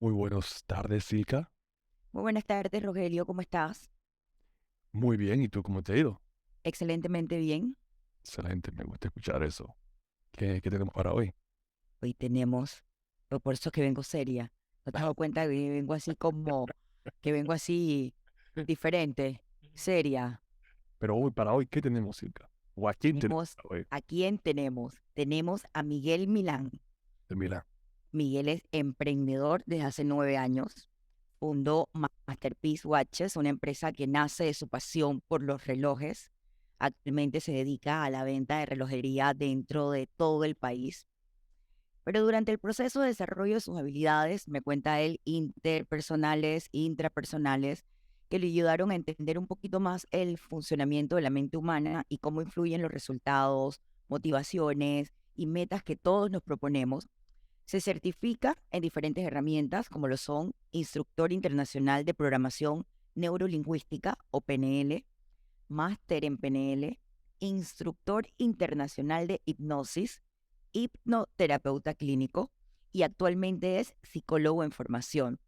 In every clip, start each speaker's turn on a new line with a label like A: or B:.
A: Muy buenas tardes, Silka.
B: Muy buenas tardes, Rogelio, ¿cómo estás?
A: Muy bien, ¿y tú cómo te ha ido?
B: Excelentemente bien.
A: Excelente, me gusta escuchar eso. ¿Qué tenemos para hoy?
B: Hoy tenemos, por eso es que vengo seria. ¿No te has dado cuenta que vengo así que vengo así diferente, seria?
A: Pero hoy, para hoy, ¿qué tenemos, Silka? ¿O a quién tenemos
B: Tenemos,
A: para hoy?
B: ¿a quién tenemos? Tenemos a Miguel Milán.
A: De Milán.
B: Miguel es emprendedor desde hace 9 años. Fundó Masterpiece Watches, una empresa que nace de su pasión por los relojes. Actualmente se dedica a la venta de relojería dentro de todo el país. Pero durante el proceso de desarrollo de sus habilidades, me cuenta él, interpersonales, intrapersonales, que le ayudaron a entender un poquito más el funcionamiento de la mente humana y cómo influyen los resultados, motivaciones y metas que todos nos proponemos. Se certifica en diferentes herramientas como lo son Instructor Internacional de Programación Neurolingüística o PNL, Máster en PNL, Instructor Internacional de Hipnosis, hipnoterapeuta clínico y actualmente es psicólogo en formación.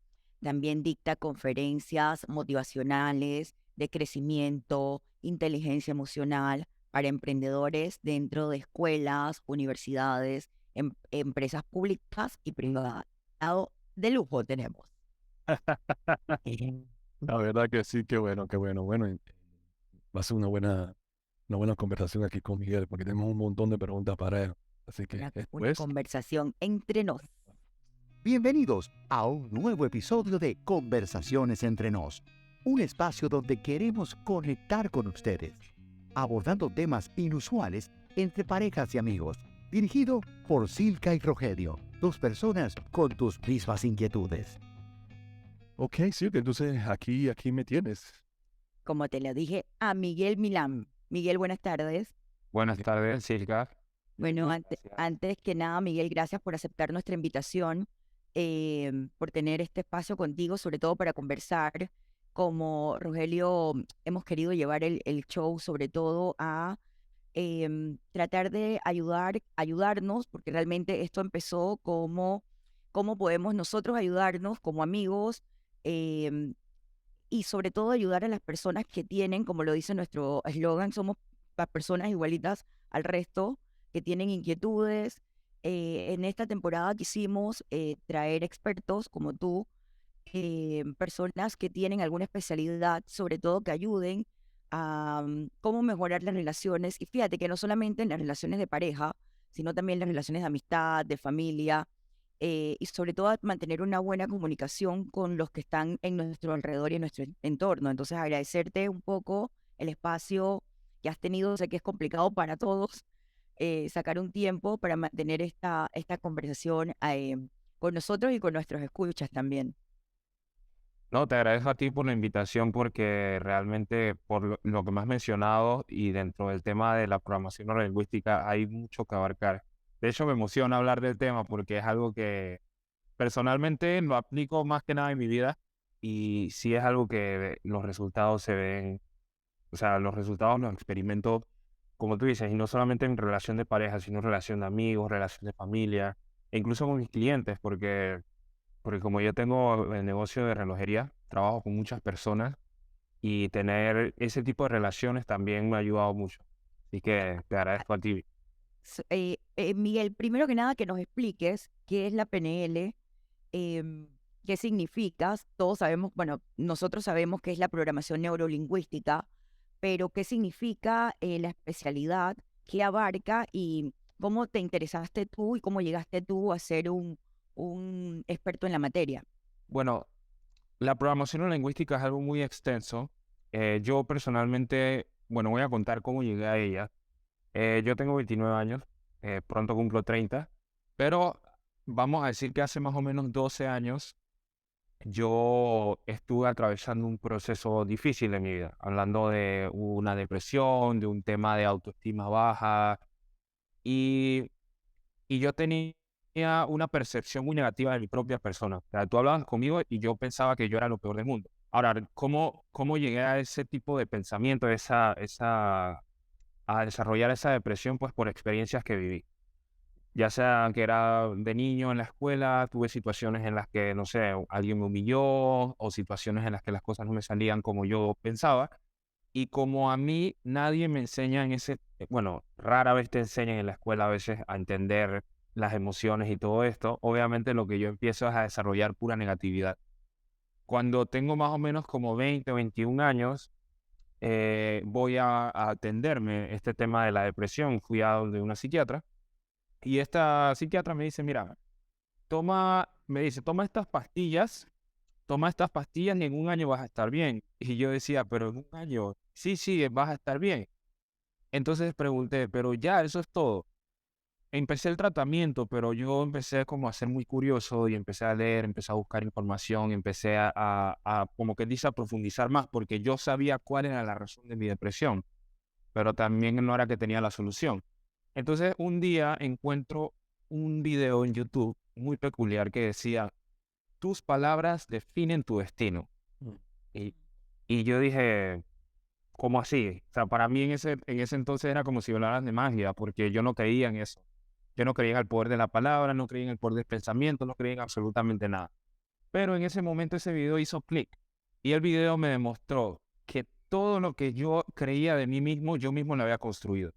B: También dicta conferencias motivacionales de crecimiento, inteligencia emocional para emprendedores dentro de escuelas, universidades, empresas públicas y privadas. De lujo tenemos.
A: La verdad que sí, qué bueno, qué bueno. Bueno, va a ser una buena conversación aquí con Miguel, porque tenemos un montón de preguntas para él. Así que
B: Una
A: después,
B: conversación entre nos.
C: Bienvenidos a un nuevo episodio de Conversaciones entre Nos, un espacio donde queremos conectar con ustedes, abordando temas inusuales entre parejas y amigos, dirigido por Silka y Rogelio, dos personas con tus mismas inquietudes.
A: ok, sí, entonces aquí me tienes.
B: Como te lo dije, a Miguel Milán. Miguel, buenas tardes.
D: Buenas tardes, Silka.
B: Bueno,
D: Gracias.
B: antes que nada, Miguel, gracias por aceptar nuestra invitación, por tener este espacio contigo, sobre todo para conversar. Como Rogelio, hemos querido llevar el show sobre todo a tratar de ayudarnos, porque realmente esto empezó como cómo podemos nosotros ayudarnos como amigos, em, y sobre todo ayudar a las personas que tienen, como lo dice nuestro eslogan, somos las personas igualitas al resto, que tienen inquietudes. En esta temporada quisimos traer expertos como tú, personas que tienen alguna especialidad, sobre todo que ayuden a cómo mejorar las relaciones. Y fíjate que no solamente en las relaciones de pareja, sino también en las relaciones de amistad, de familia, y sobre todo a mantener una buena comunicación con los que están en nuestro alrededor y en nuestro entorno. Entonces, agradecerte un poco el espacio que has tenido. Sé que es complicado para todos sacar un tiempo para mantener esta conversación con nosotros y con nuestros escuchas también.
D: No, te agradezco a ti por la invitación porque realmente por lo que me has mencionado y dentro del tema de la programación neurolingüística hay mucho que abarcar. De hecho, me emociona hablar del tema porque es algo que personalmente lo aplico más que nada en mi vida y sí es algo que los resultados se ven, o sea, los resultados los experimento, como tú dices, y no solamente en relación de pareja, sino en relación de amigos, relación de familia, e incluso con mis clientes, porque como yo tengo el negocio de relojería, trabajo con muchas personas y tener ese tipo de relaciones también me ha ayudado mucho. Así que te agradezco a ti.
B: Miguel, primero que nada que nos expliques qué es la PNL, em, qué significa. Todos sabemos, bueno, nosotros sabemos qué es la programación neurolingüística, pero qué significa la especialidad, qué abarca y cómo te interesaste tú y cómo llegaste tú a ser un experto en la materia.
D: Bueno, la programación lingüística es algo muy extenso. Yo personalmente, bueno, voy a contar cómo llegué a ella. Yo tengo 29 años, pronto cumplo 30, pero vamos a decir que hace más o menos 12 años yo estuve atravesando un proceso difícil en mi vida, hablando de una depresión, de un tema de autoestima baja, y, y yo tenía una percepción muy negativa de mi propia persona. O sea, tú hablabas conmigo y yo pensaba que yo era lo peor del mundo. Ahora, ¿cómo llegué a ese tipo de pensamiento, a desarrollar esa depresión? Pues por experiencias que viví. ya sea que era de niño en la escuela, tuve situaciones en las que, no sé, alguien me humilló o situaciones en las que las cosas no me salían como yo pensaba. Y como a mí nadie me enseña en bueno, rara vez te enseñan en la escuela a veces a entender las emociones y todo esto, obviamente lo que yo empiezo es a desarrollar pura negatividad. Cuando tengo más o menos como 20 o 21 años, voy a atenderme este tema de la depresión. Fui a donde una psiquiatra y esta psiquiatra me dice, mira, toma estas pastillas y en un año vas a estar bien. Y yo decía, pero en un año, sí, sí, vas a estar bien. Entonces pregunté, pero ya, eso es todo. Empecé el tratamiento, pero yo empecé como a ser muy curioso y empecé a leer, empecé a buscar información, empecé como que dice, a profundizar más, porque yo sabía cuál era la razón de mi depresión, pero también no era que tenía la solución. Entonces un día encuentro un video en YouTube muy peculiar que decía, tus palabras definen tu destino.
A: Mm.
D: Y, y yo dije, ¿cómo así? O sea, para mí en ese entonces era como si hablaran de magia, porque yo no creía en eso. Yo no creía en el poder de la palabra, no creía en el poder del pensamiento, no creía en absolutamente nada. Pero en ese momento ese video hizo clic. Y el video me demostró que todo lo que yo creía de mí mismo, yo mismo lo había construido.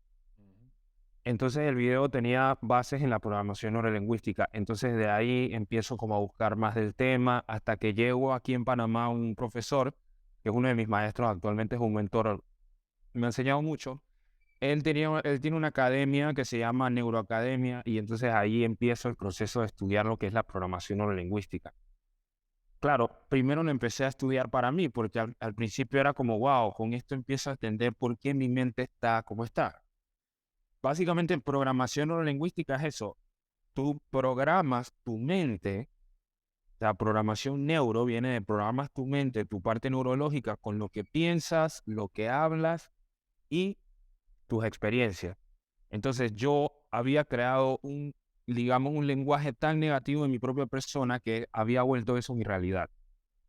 D: Entonces el video tenía bases en la programación neurolingüística. Entonces de ahí empiezo como a buscar más del tema hasta que llego aquí en Panamá un profesor, que es uno de mis maestros, actualmente es un mentor, me ha enseñado mucho. Él tiene una academia que se llama Neuroacademia y entonces ahí empiezo el proceso de estudiar lo que es la programación neurolingüística. Claro, primero lo empecé a estudiar para mí porque al principio era como, wow, con esto empiezo a entender por qué mi mente está como está. Básicamente, programación neurolingüística es eso. Tú programas tu mente, la programación neuro viene de programas tu mente, tu parte neurológica, con lo que piensas, lo que hablas y tus experiencias. Entonces yo había creado digamos, un lenguaje tan negativo en mi propia persona que había vuelto eso mi realidad.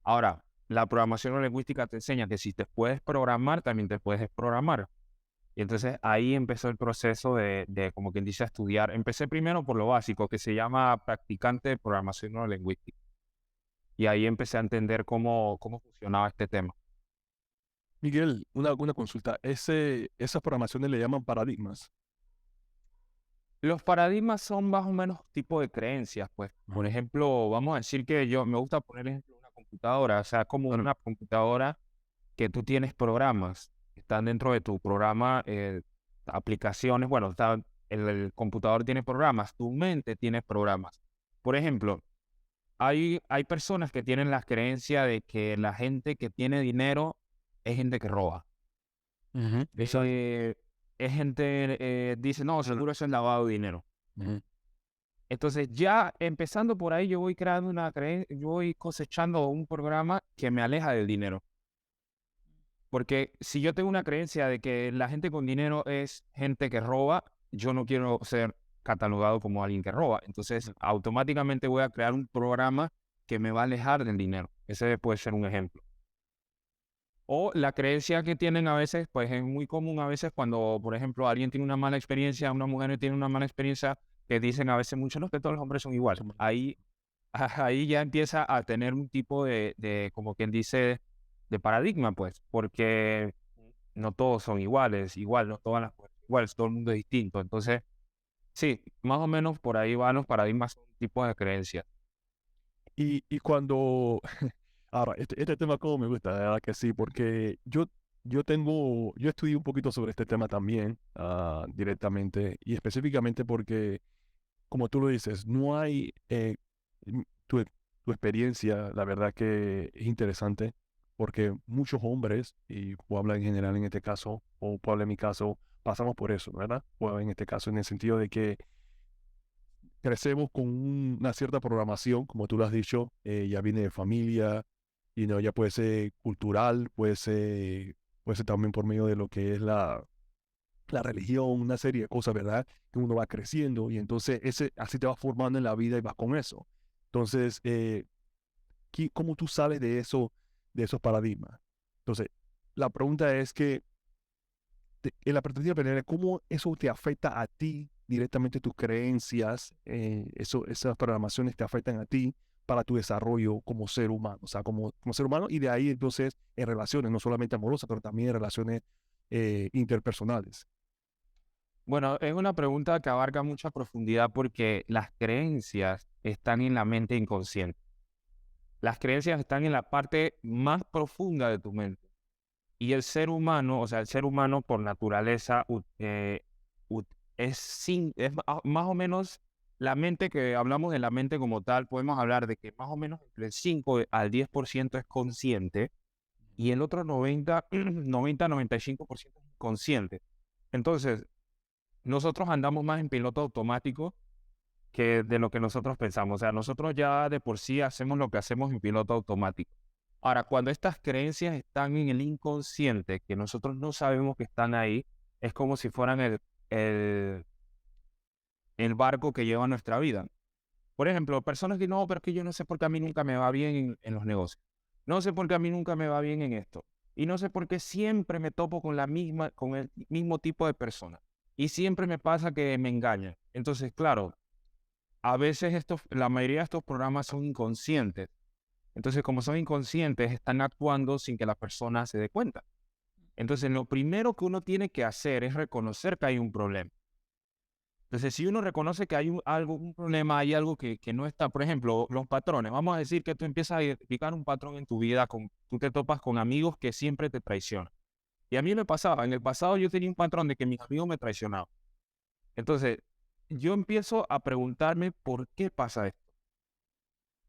D: Ahora, la programación neurolingüística te enseña que si te puedes programar, también te puedes desprogramar. Y entonces ahí empezó el proceso de como quien dice, estudiar. Empecé primero por lo básico, que se llama practicante de programación neurolingüística. Y ahí empecé a entender cómo funcionaba este tema.
A: Miguel, una consulta. Esas programaciones le llaman paradigmas.
D: Los paradigmas son más o menos tipo de creencias, pues. Por
A: Ujú.
D: ejemplo, vamos a decir que me gusta poner ejemplo una computadora, o sea, como
A: Claro.
D: una computadora que tú tienes programas, están dentro de tu programa, aplicaciones, bueno, el computador tiene programas, tu mente tiene programas. Por ejemplo, hay personas que tienen la creencia de que la gente que tiene dinero es gente que roba.
A: Ujú.
D: Eso
A: Exacto.
D: es gente, dice, no, seguro eso es lavado de dinero.
A: Ujú.
D: Entonces, ya empezando por ahí, yo voy creando yo voy cosechando un programa que me aleja del dinero. Porque si yo tengo una creencia de que la gente con dinero es gente que roba, yo no quiero ser catalogado como alguien que roba. Entonces, automáticamente voy a crear un programa que me va a alejar del dinero. Ese puede ser un ejemplo. O la creencia que tienen a veces, pues es muy común a veces cuando, por ejemplo, alguien tiene una mala experiencia, una mujer tiene una mala experiencia, que dicen a veces mucho, no, que todos los hombres son iguales.
A: Somos iguales.
D: Ahí ya empieza a tener un tipo como quien dice, de paradigma, pues, porque no todos son iguales, igual, no todas las mujeres son iguales, todo el mundo es distinto. Entonces, sí, más o menos por ahí van los paradigmas, son tipos de creencias.
A: Y cuando, ahora, este tema como me gusta, de verdad que sí, porque yo estudié un poquito sobre este tema también, directamente, y específicamente porque, como tú lo dices, no hay, tu experiencia, la verdad que es interesante, porque muchos hombres, y puedo hablar en general en este caso, o puedo hablar en mi caso, pasamos por eso, ¿verdad? O en este caso, en el sentido de que crecemos con una cierta programación, como tú lo has dicho, ya viene de familia, y no, ya puede ser cultural, puede ser también por medio de lo que es la religión, una serie de cosas, ¿verdad? Que uno va creciendo y entonces así te vas formando en la vida y vas con eso. Entonces, ¿cómo tú sales de eso, de esos paradigmas? Entonces, la pregunta es que, en la perspectiva general, ¿cómo eso te afecta a ti directamente tus creencias, esas programaciones te afectan a ti para tu desarrollo como ser humano, o sea, como ser humano, y de ahí entonces en relaciones, no solamente amorosas, pero también en relaciones interpersonales.
D: Bueno, es una pregunta que abarca mucha profundidad porque las creencias están en la mente inconsciente. Las creencias están en la parte más profunda de tu mente. Y el ser humano, o sea, el ser humano por naturaleza más o menos la mente que hablamos de la mente como tal, podemos hablar de que más o menos entre el 5 al 10% es consciente y el otro 95% es inconsciente. Entonces, nosotros andamos más en piloto automático que de lo que nosotros pensamos. O sea, nosotros ya de por sí hacemos lo que hacemos en piloto automático. Ahora, cuando estas creencias están en el inconsciente, que nosotros no sabemos que están ahí, es como si fueran el, el barco que lleva nuestra vida. Por ejemplo, personas que no, pero es que yo no sé por qué a mí nunca me va bien en los negocios. No sé por qué a mí nunca me va bien en esto. Y no sé por qué siempre me topo con el mismo tipo de persona. Y siempre me pasa que me engañan. Entonces, claro, a veces la mayoría de estos programas son inconscientes. Entonces, como son inconscientes, están actuando sin que la persona se dé cuenta. Entonces, lo primero que uno tiene que hacer es reconocer que hay un problema. Entonces, si uno reconoce que hay un problema, hay algo que no está, por ejemplo, los patrones. Vamos a decir que tú empiezas a identificar un patrón en tu vida, tú te topas con amigos que siempre te traicionan. Y a mí me pasaba, en el pasado yo tenía un patrón de que mis amigos me traicionaban. Entonces, yo empiezo a preguntarme por qué pasa esto.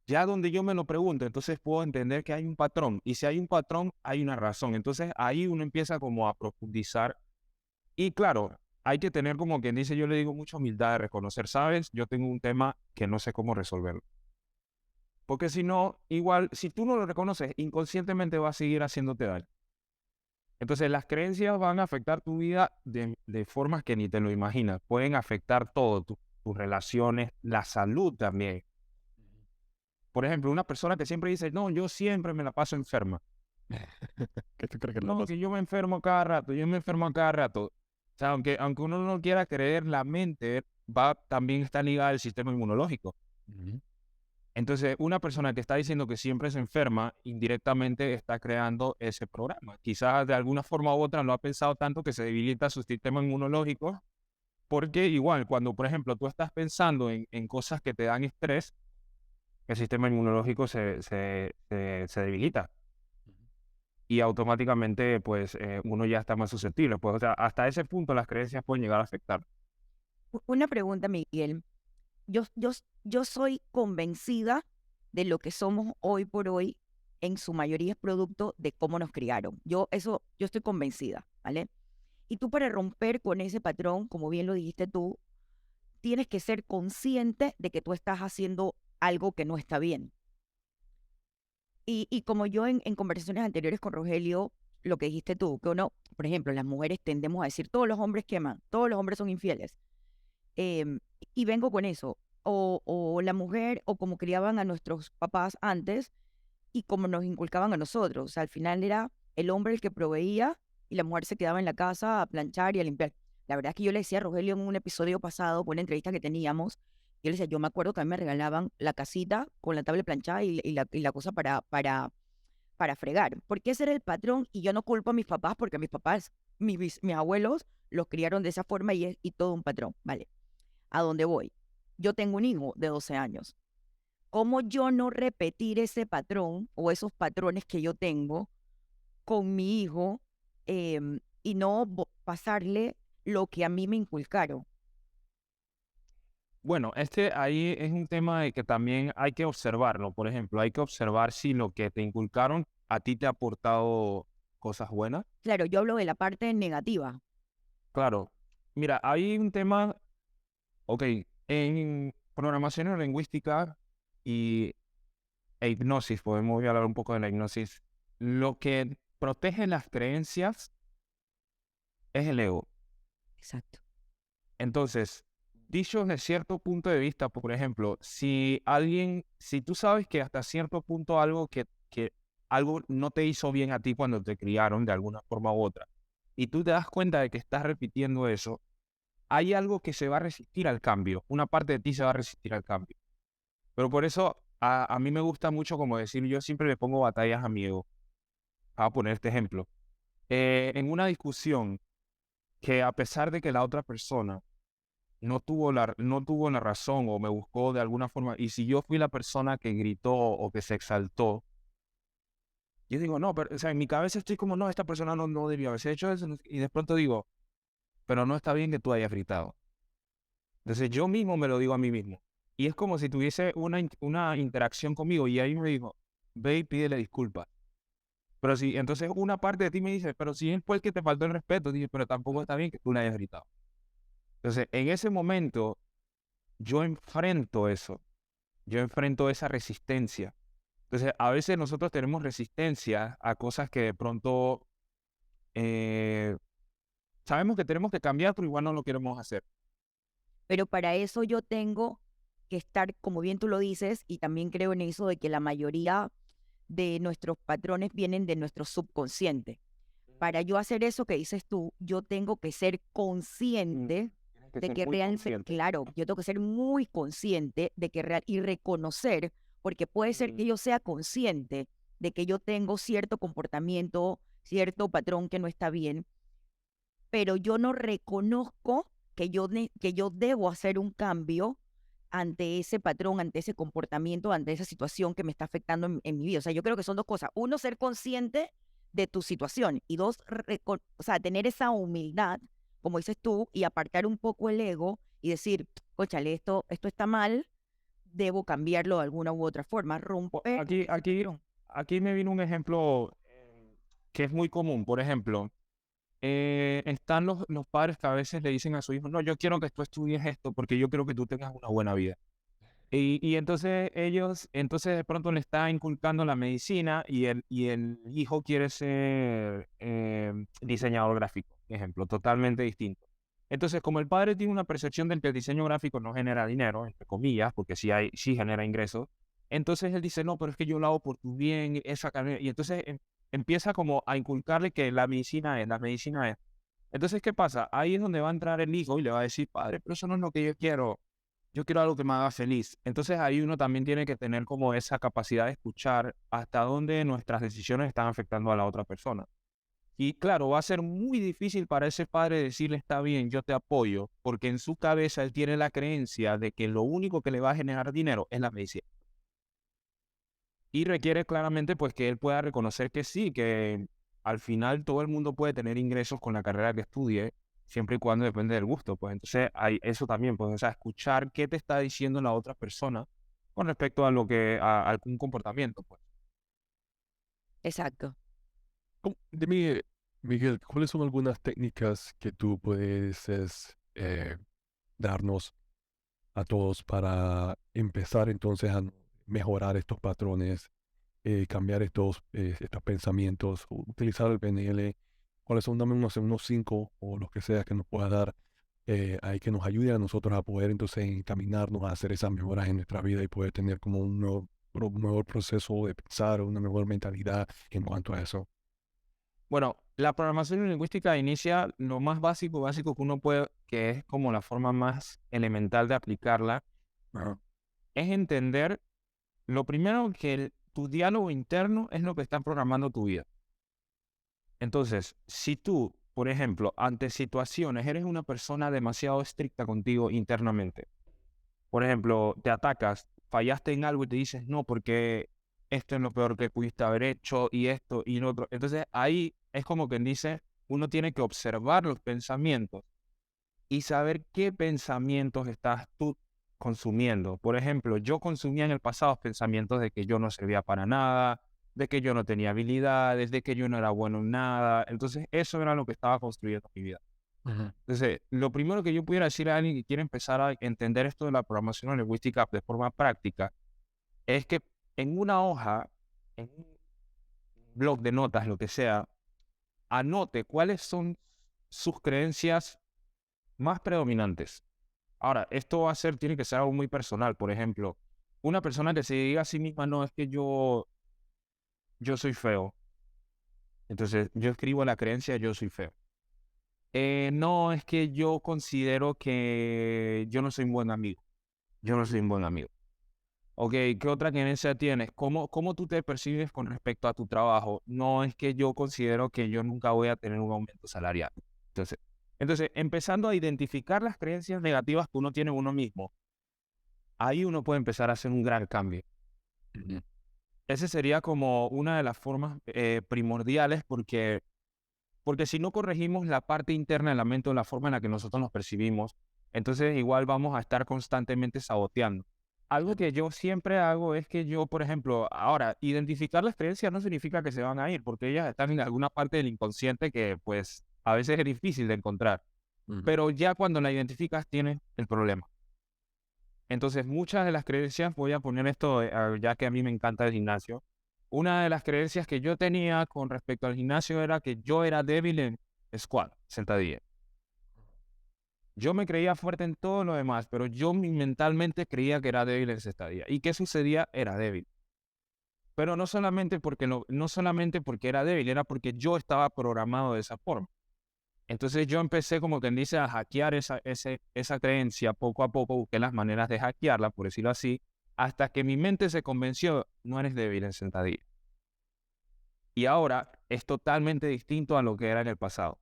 D: Ya donde yo me lo pregunto, entonces puedo entender que hay un patrón. Y si hay un patrón, hay una razón. Entonces, ahí uno empieza como a profundizar. Y claro, hay que tener como quien dice, yo le digo mucha humildad de reconocer, ¿sabes? Yo tengo un tema que no sé cómo resolverlo. Porque si no, igual, si tú no lo reconoces, inconscientemente va a seguir haciéndote daño. Entonces, las creencias van a afectar tu vida de formas que ni te lo imaginas. Pueden afectar todo, tus relaciones, la salud también. Por ejemplo, una persona que siempre dice, no, yo siempre me la paso enferma.
A: ¿Qué tú crees que le
D: No,
A: pasa?
D: que yo me enfermo cada rato, yo me enfermo cada rato. O sea, aunque uno no quiera creer, la mente también está ligada al sistema inmunológico.
A: Ujú.
D: Entonces, una persona que está diciendo que siempre se enferma, indirectamente está creando ese programa. Quizás de alguna forma u otra lo ha pensado tanto que se debilita su sistema inmunológico, porque igual, cuando, por ejemplo, tú estás pensando en cosas que te dan estrés, el sistema inmunológico se debilita. Y automáticamente pues uno ya está más susceptible. Pues, o sea, hasta ese punto las creencias pueden llegar a afectar.
B: Una pregunta, Miguel. Yo soy convencida de lo que somos hoy por hoy, en su mayoría es producto de cómo nos criaron. Yo estoy convencida, ¿vale? Y tú para romper con ese patrón, como bien lo dijiste tú, tienes que ser consciente de que tú estás haciendo algo que no está bien. Y como yo en conversaciones anteriores con Rogelio, lo que dijiste tú, que uno, por ejemplo, las mujeres tendemos a decir, todos los hombres queman, todos los hombres son infieles. Em, y vengo con eso. O la mujer, o como criaban a nuestros papás antes, y como nos inculcaban a nosotros. O sea, al final era el hombre el que proveía y la mujer se quedaba en la casa a planchar y a limpiar. La verdad es que yo le decía a Rogelio en un episodio pasado, por una entrevista que teníamos, yo le decía, yo me acuerdo que a mí me regalaban la casita con la tabla planchada y la cosa para fregar. Porque ese era el patrón y yo no culpo a mis papás porque mis papás, mis abuelos, los criaron de esa forma y todo un patrón. Vale, ¿a dónde voy? Yo tengo un hijo de 12 años. ¿Cómo yo no repetir ese patrón o esos patrones que yo tengo con mi hijo y no pasarle lo que a mí me inculcaron?
D: Bueno, ahí es un tema de que también hay que observarlo. Por ejemplo, hay que observar si lo que te inculcaron a ti te ha aportado cosas buenas.
B: Claro, yo hablo de la parte negativa.
D: Claro, mira, hay un tema, ok, en programación lingüística y hipnosis, podemos hablar un poco de la hipnosis. Lo que protege las creencias es el ego.
B: Exacto.
D: Entonces, dicho desde cierto punto de vista, por ejemplo, si tú sabes que hasta cierto punto que algo no te hizo bien a ti cuando te criaron de alguna forma u otra, y tú te das cuenta de que estás repitiendo eso, hay algo que se va a resistir al cambio. Una parte de ti se va a resistir al cambio. Pero por eso a mí me gusta mucho como decir, yo siempre le pongo batallas a mi ego. Voy a poner este ejemplo. En una discusión que a pesar de que la otra persona no tuvo la razón o me buscó de alguna forma, y si yo fui la persona que gritó o que se exaltó, yo digo, no, pero o sea, en mi cabeza estoy como, no, esta persona no debió haberse hecho eso, y de pronto digo, pero no está bien que tú hayas gritado. Entonces yo mismo me lo digo a mí mismo. Y es como si tuviese una interacción conmigo y ahí me dijo, ve y pídele disculpas. Pero si, entonces una parte de ti me dice, pero si él fue el que te faltó el respeto, dije, pero tampoco está bien que tú le hayas gritado. Entonces, en ese momento, yo enfrento eso. Yo enfrento esa resistencia. Entonces, a veces nosotros tenemos resistencia a cosas que de pronto eh, sabemos que tenemos que cambiar, pero igual no lo queremos hacer.
B: Pero para eso yo tengo que estar, como bien tú lo dices, y también creo en eso de que la mayoría de nuestros patrones vienen de nuestro subconsciente. Para yo hacer eso que dices tú, yo tengo que ser consciente
D: Tienes que
B: de
D: ser
B: que
D: muy
B: realmente,
D: consciente.
B: claro, yo tengo que ser muy consciente de que y reconocer, porque puede ser que yo sea consciente de que yo tengo cierto comportamiento, cierto patrón que no está bien, pero yo no reconozco que yo debo hacer un cambio ante ese patrón, ante ese comportamiento, ante esa situación que me está afectando en mi vida. O sea, yo creo que son dos cosas. Uno, ser consciente de tu situación y dos, o sea, tener esa humildad, como dices tú, y apartar un poco el ego y decir, cóchale, esto está mal, debo cambiarlo de alguna u otra forma, romper
D: Aquí,
B: ese
D: aquí,
B: patrón.
D: aquí me vino un ejemplo que es muy común. Por ejemplo, están los padres que a veces le dicen a su hijo, no, yo quiero que tú estudies esto porque yo quiero que tú tengas una buena vida. Y entonces entonces de pronto le está inculcando la medicina y el hijo quiere ser diseñador gráfico, ejemplo, totalmente distinto. Entonces, como el padre tiene una percepción de que el diseño gráfico no genera dinero, entre comillas, porque sí genera ingresos, entonces él dice, no, pero es que yo lo hago por tu bien, esa carrera, y entonces empieza como a inculcarle que la medicina es. Entonces, ¿qué pasa? Ahí es donde va a entrar el hijo y le va a decir, padre, pero eso no es lo que yo quiero algo que me haga feliz. Entonces ahí uno también tiene que tener como esa capacidad de escuchar hasta dónde nuestras decisiones están afectando a la otra persona. Y claro, va a ser muy difícil para ese padre decirle, está bien, yo te apoyo, porque en su cabeza él tiene la creencia de que lo único que le va a generar dinero es la medicina. Y requiere claramente pues que él pueda reconocer que sí, que al final todo el mundo puede tener ingresos con la carrera que estudie, siempre y cuando depende del gusto. Pues entonces hay eso también, pues, o sea, escuchar qué te está diciendo la otra persona con respecto a a algún comportamiento, pues.
B: Exacto.
A: Dime, Miguel, ¿cuáles son algunas técnicas que tú puedes darnos a todos para empezar entonces a mejorar estos patrones, cambiar estos pensamientos, utilizar el PNL? ¿Cuáles son? Dame unos cinco o los que sea que nos pueda dar ahí que nos ayude a nosotros a poder entonces encaminarnos a hacer esas mejoras en nuestra vida y poder tener como un mejor proceso de pensar, una mejor mentalidad en cuanto a eso.
D: Bueno, la programación lingüística inicia lo más básico que uno puede, que es como la forma más elemental de aplicarla,
A: Ajá.
D: es entender lo primero que tu diálogo interno es lo que está programando tu vida. Entonces, si tú, por ejemplo, ante situaciones eres una persona demasiado estricta contigo internamente, por ejemplo, te atacas, fallaste en algo y te dices, no, porque esto es lo peor que pudiste haber hecho y esto y lo otro. Entonces, ahí es como quien dice, uno tiene que observar los pensamientos y saber qué pensamientos estás tú consumiendo. Por ejemplo, yo consumía en el pasado pensamientos de que yo no servía para nada, de que yo no tenía habilidades, de que yo no era bueno en nada. Entonces, eso era lo que estaba construyendo mi vida.
A: Ujú.
D: Entonces, lo primero que yo pudiera decir a alguien que quiere empezar a entender esto de la programación lingüística de forma práctica es que en una hoja, en un blog de notas, lo que sea, anote cuáles son sus creencias más predominantes. Ahora, esto tiene que ser algo muy personal. Por ejemplo, una persona que se diga a sí misma, no, es que yo soy feo. Entonces, yo escribo la creencia, yo soy feo. No, es que yo considero que yo no soy un buen amigo. Yo no soy un buen amigo. Ok, ¿qué otra creencia tienes? ¿Cómo tú te percibes con respecto a tu trabajo? No es que yo considero que yo nunca voy a tener un aumento salarial. Entonces, empezando a identificar las creencias negativas que uno tiene en uno mismo, ahí uno puede empezar a hacer un gran cambio. Ese sería como una de las formas primordiales porque si no corregimos la parte interna del lamento, la forma en la que nosotros nos percibimos, entonces igual vamos a estar constantemente saboteando. Algo que yo siempre hago es que yo, por ejemplo, ahora, identificar las creencias no significa que se van a ir, porque ellas están en alguna parte del inconsciente que, pues, a veces es difícil de encontrar. Pero ya cuando la identificas, tienes el problema. Entonces, muchas de las creencias, voy a poner esto, ya que a mí me encanta el gimnasio, una de las creencias que yo tenía con respecto al gimnasio era que yo era débil en squat, sentadilla. Yo me creía fuerte en todo lo demás, pero yo mentalmente creía que era débil en sentadilla. ¿Y qué sucedía? Era débil. Pero no solamente porque era débil, era porque yo estaba programado de esa forma. Entonces yo empecé, como quien dice, a hackear esa creencia poco a poco, busqué las maneras de hackearla, por decirlo así, hasta que mi mente se convenció, no eres débil en sentadilla. Y ahora es totalmente distinto a lo que era en el pasado.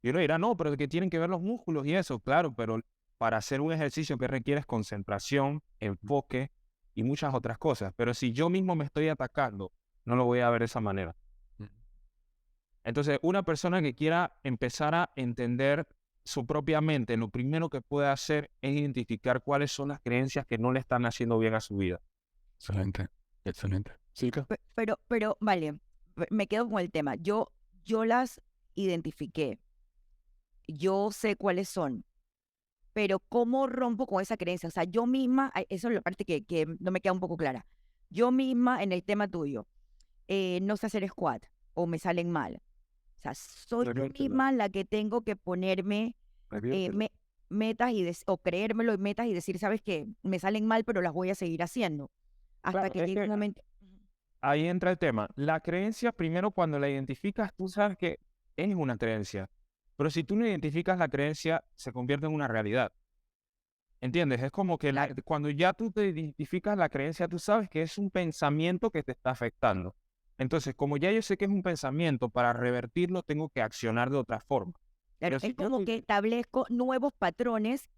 D: Y uno dirá, no, pero que tienen que ver los músculos y eso, claro, pero para hacer un ejercicio que requiere concentración, enfoque y muchas otras cosas. Pero si yo mismo me estoy atacando, no lo voy a ver de esa manera. Entonces, una persona que quiera empezar a entender su propia mente, lo primero que puede hacer es identificar cuáles son las creencias que no le están haciendo bien a su vida.
A: Excelente, excelente. Silka.
B: Pero, vale, me quedo con el tema. Yo las identifiqué. Yo sé cuáles son. Pero ¿cómo rompo con esa creencia? O sea, yo misma, eso es la parte que no me queda un poco clara. Yo misma, en el tema tuyo, no sé hacer squat o me salen mal. O sea, soy yo misma la que tengo que ponerme metas o creérmelo y metas y decir, ¿sabes qué? Me salen mal, pero las voy a seguir haciendo. Hasta
D: Claro,
B: que llegue un momento.
D: ahí entra el tema. La creencia, primero, cuando la identificas, tú sabes que es una creencia. Pero si tú no identificas la creencia, se convierte en una realidad. ¿Entiendes? Es como que cuando ya tú te identificas la creencia, tú sabes que es un pensamiento que te está afectando. Entonces, como ya yo sé que es un pensamiento, para revertirlo tengo que accionar de otra forma.
B: Claro, es como que establezco nuevos patrones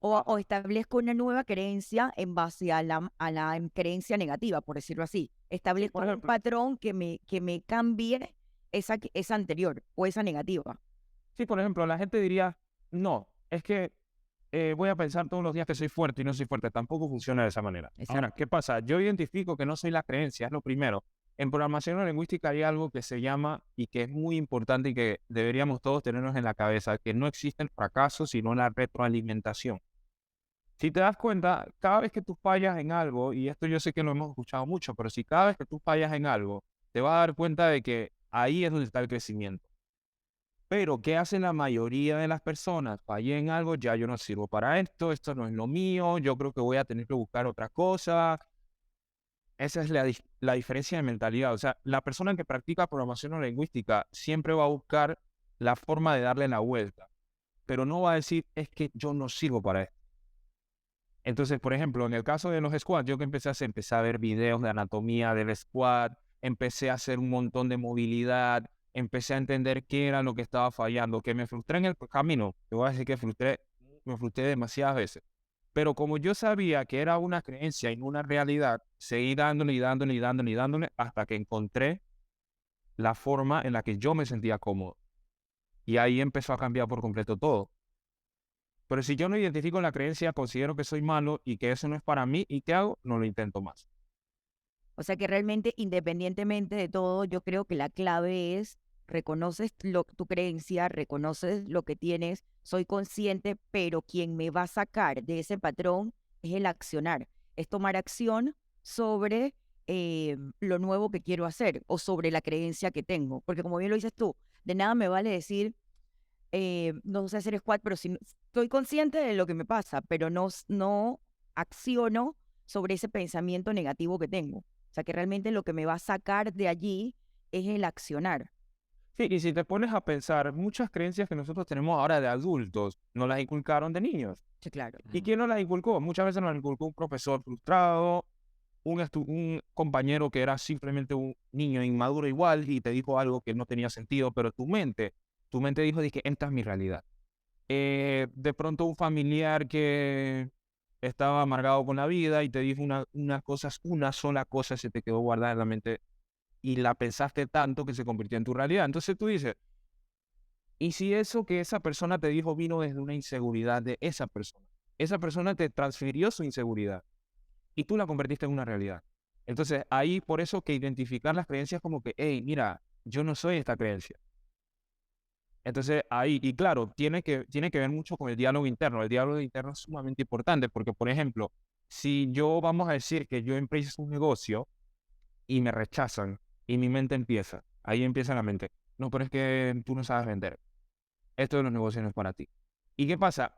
B: o establezco una nueva creencia en base a la creencia negativa, por decirlo así. Establezco un patrón que me cambie esa anterior o esa negativa.
D: Sí, por ejemplo, la gente diría, no, es que voy a pensar todos los días que soy fuerte y no soy fuerte. Tampoco funciona de esa manera. Ahora, ¿qué pasa? Yo identifico que no soy la creencia, es lo primero. En programación neurolingüística hay algo que se llama, y que es muy importante y que deberíamos todos tenernos en la cabeza, que no existe el fracaso, sino la retroalimentación. Si te das cuenta, cada vez que tú fallas en algo, y esto yo sé que lo hemos escuchado mucho, pero si cada vez que tú fallas en algo, te vas a dar cuenta de que ahí es donde está el crecimiento. Pero, ¿qué hacen la mayoría de las personas? Fallé en algo, ya yo no sirvo para esto no es lo mío, yo creo que voy a tener que buscar otra cosa. Esa es la diferencia de mentalidad. O sea, la persona que practica programación neurolingüística siempre va a buscar la forma de darle la vuelta, pero no va a decir, es que yo no sirvo para esto. Entonces, por ejemplo, en el caso de los squats, yo que empecé a ver videos de anatomía del squat, empecé a hacer un montón de movilidad, empecé a entender qué era lo que estaba fallando, que me frustré en el camino. Te voy a decir que me frustré demasiadas veces. Pero como yo sabía que era una creencia y no una realidad, seguí dándole y dándole y dándole y dándole hasta que encontré la forma en la que yo me sentía cómodo. Y ahí empezó a cambiar por completo todo. Pero si yo no identifico la creencia, considero que soy malo y que eso no es para mí, ¿y qué hago? No lo intento más.
B: O sea que realmente, independientemente de todo, yo creo que la clave es reconoces tu creencia, reconoces lo que tienes, soy consciente, pero quien me va a sacar de ese patrón es el accionar, es tomar acción sobre lo nuevo que quiero hacer o sobre la creencia que tengo. Porque como bien lo dices tú, de nada me vale decir, no sé hacer squat, pero si estoy consciente de lo que me pasa, pero no acciono sobre ese pensamiento negativo que tengo. O sea, que realmente lo que me va a sacar de allí es el accionar.
D: Sí, y si te pones a pensar, muchas creencias que nosotros tenemos ahora de adultos, nos las inculcaron de niños.
B: Sí, claro.
D: ¿Y quién nos las inculcó? Muchas veces nos las inculcó un profesor frustrado, un compañero que era simplemente un niño inmaduro igual y te dijo algo que no tenía sentido, pero tu mente dijo, dije, esta es mi realidad. De pronto un familiar que estaba amargado con la vida y te dijo una sola cosa se te quedó guardada en la mente y la pensaste tanto que se convirtió en tu realidad. Entonces tú dices, ¿y si eso que esa persona te dijo vino desde una inseguridad de esa persona? Esa persona te transfirió su inseguridad y tú la convertiste en una realidad. Entonces ahí por eso que identificar las creencias como que, hey, mira, yo no soy esta creencia. Entonces ahí, y claro, tiene que ver mucho con el diálogo interno. El diálogo interno es sumamente importante porque, por ejemplo, si yo vamos a decir que yo empiezo un negocio y me rechazan y mi mente empieza, ahí empieza la mente, no, pero es que tú no sabes vender, esto de los negocios no es para ti. ¿Y qué pasa?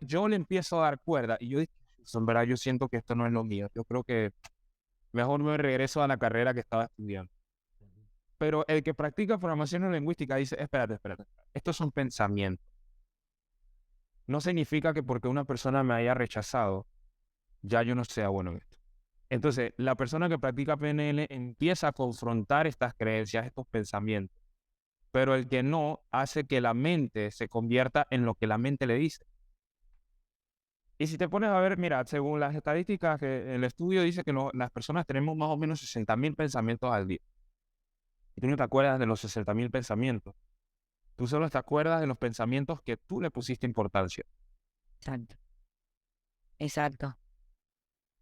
D: Yo le empiezo a dar cuerda y yo digo, en verdad yo siento que esto no es lo mío, yo creo que mejor me regreso a la carrera que estaba estudiando. Pero el que practica programación neurolingüística dice, espérate, estos son pensamientos. No significa que porque una persona me haya rechazado, ya yo no sea bueno en esto. Entonces, la persona que practica PNL empieza a confrontar estas creencias, estos pensamientos, pero el que no hace que la mente se convierta en lo que la mente le dice. Y si te pones a ver, mira, según las estadísticas, que el estudio dice que las personas tenemos más o menos 60.000 pensamientos al día. Y tú no te acuerdas de los 60.000 pensamientos. Tú solo te acuerdas de los pensamientos que tú le pusiste importancia.
B: Exacto. Exacto.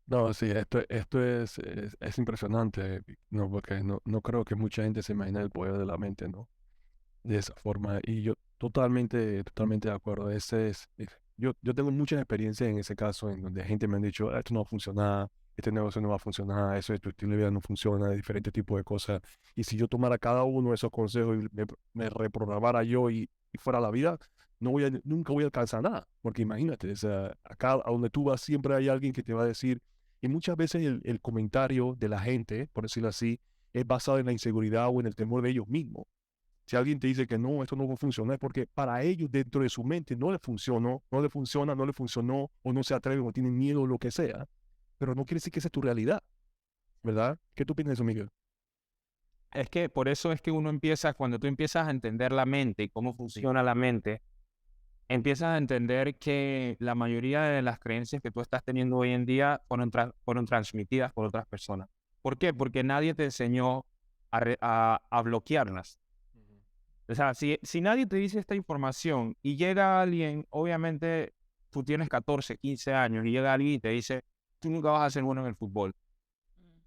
A: No, sí, esto es impresionante, ¿no? Porque no creo que mucha gente se imagine el poder de la mente, ¿no? De esa forma. Y yo totalmente de acuerdo. Yo tengo muchas experiencias en ese caso, en donde gente me ha dicho, "Ah, esto no va a funcionar, este negocio no va a funcionar, eso de tu estilo de vida no funciona, diferentes tipos de cosas. Y si yo tomara cada uno de esos consejos y me reprogramara yo y fuera la vida, nunca voy a alcanzar nada. Porque imagínate, o sea, acá a donde tú vas siempre hay alguien que te va a decir, y muchas veces el comentario de la gente, por decirlo así, es basado en la inseguridad o en el temor de ellos mismos. Si alguien te dice que no, esto no va a funcionar, es porque para ellos dentro de su mente no le funcionó, no le funciona, no le funcionó, o no se atreven, o tienen miedo, o lo que sea. Pero no quiere decir que esa es tu realidad, ¿verdad? ¿Qué tú opinas de eso, Miguel?
D: Es que por eso es que cuando tú empiezas a entender la mente y cómo funciona la mente, empiezas a entender que la mayoría de las creencias que tú estás teniendo hoy en día fueron transmitidas por otras personas. ¿Por qué? Porque nadie te enseñó a bloquearlas. O sea, si nadie te dice esta información y llega alguien, obviamente tú tienes 14, 15 años y llega alguien y te dice, tú nunca vas a ser bueno en el fútbol.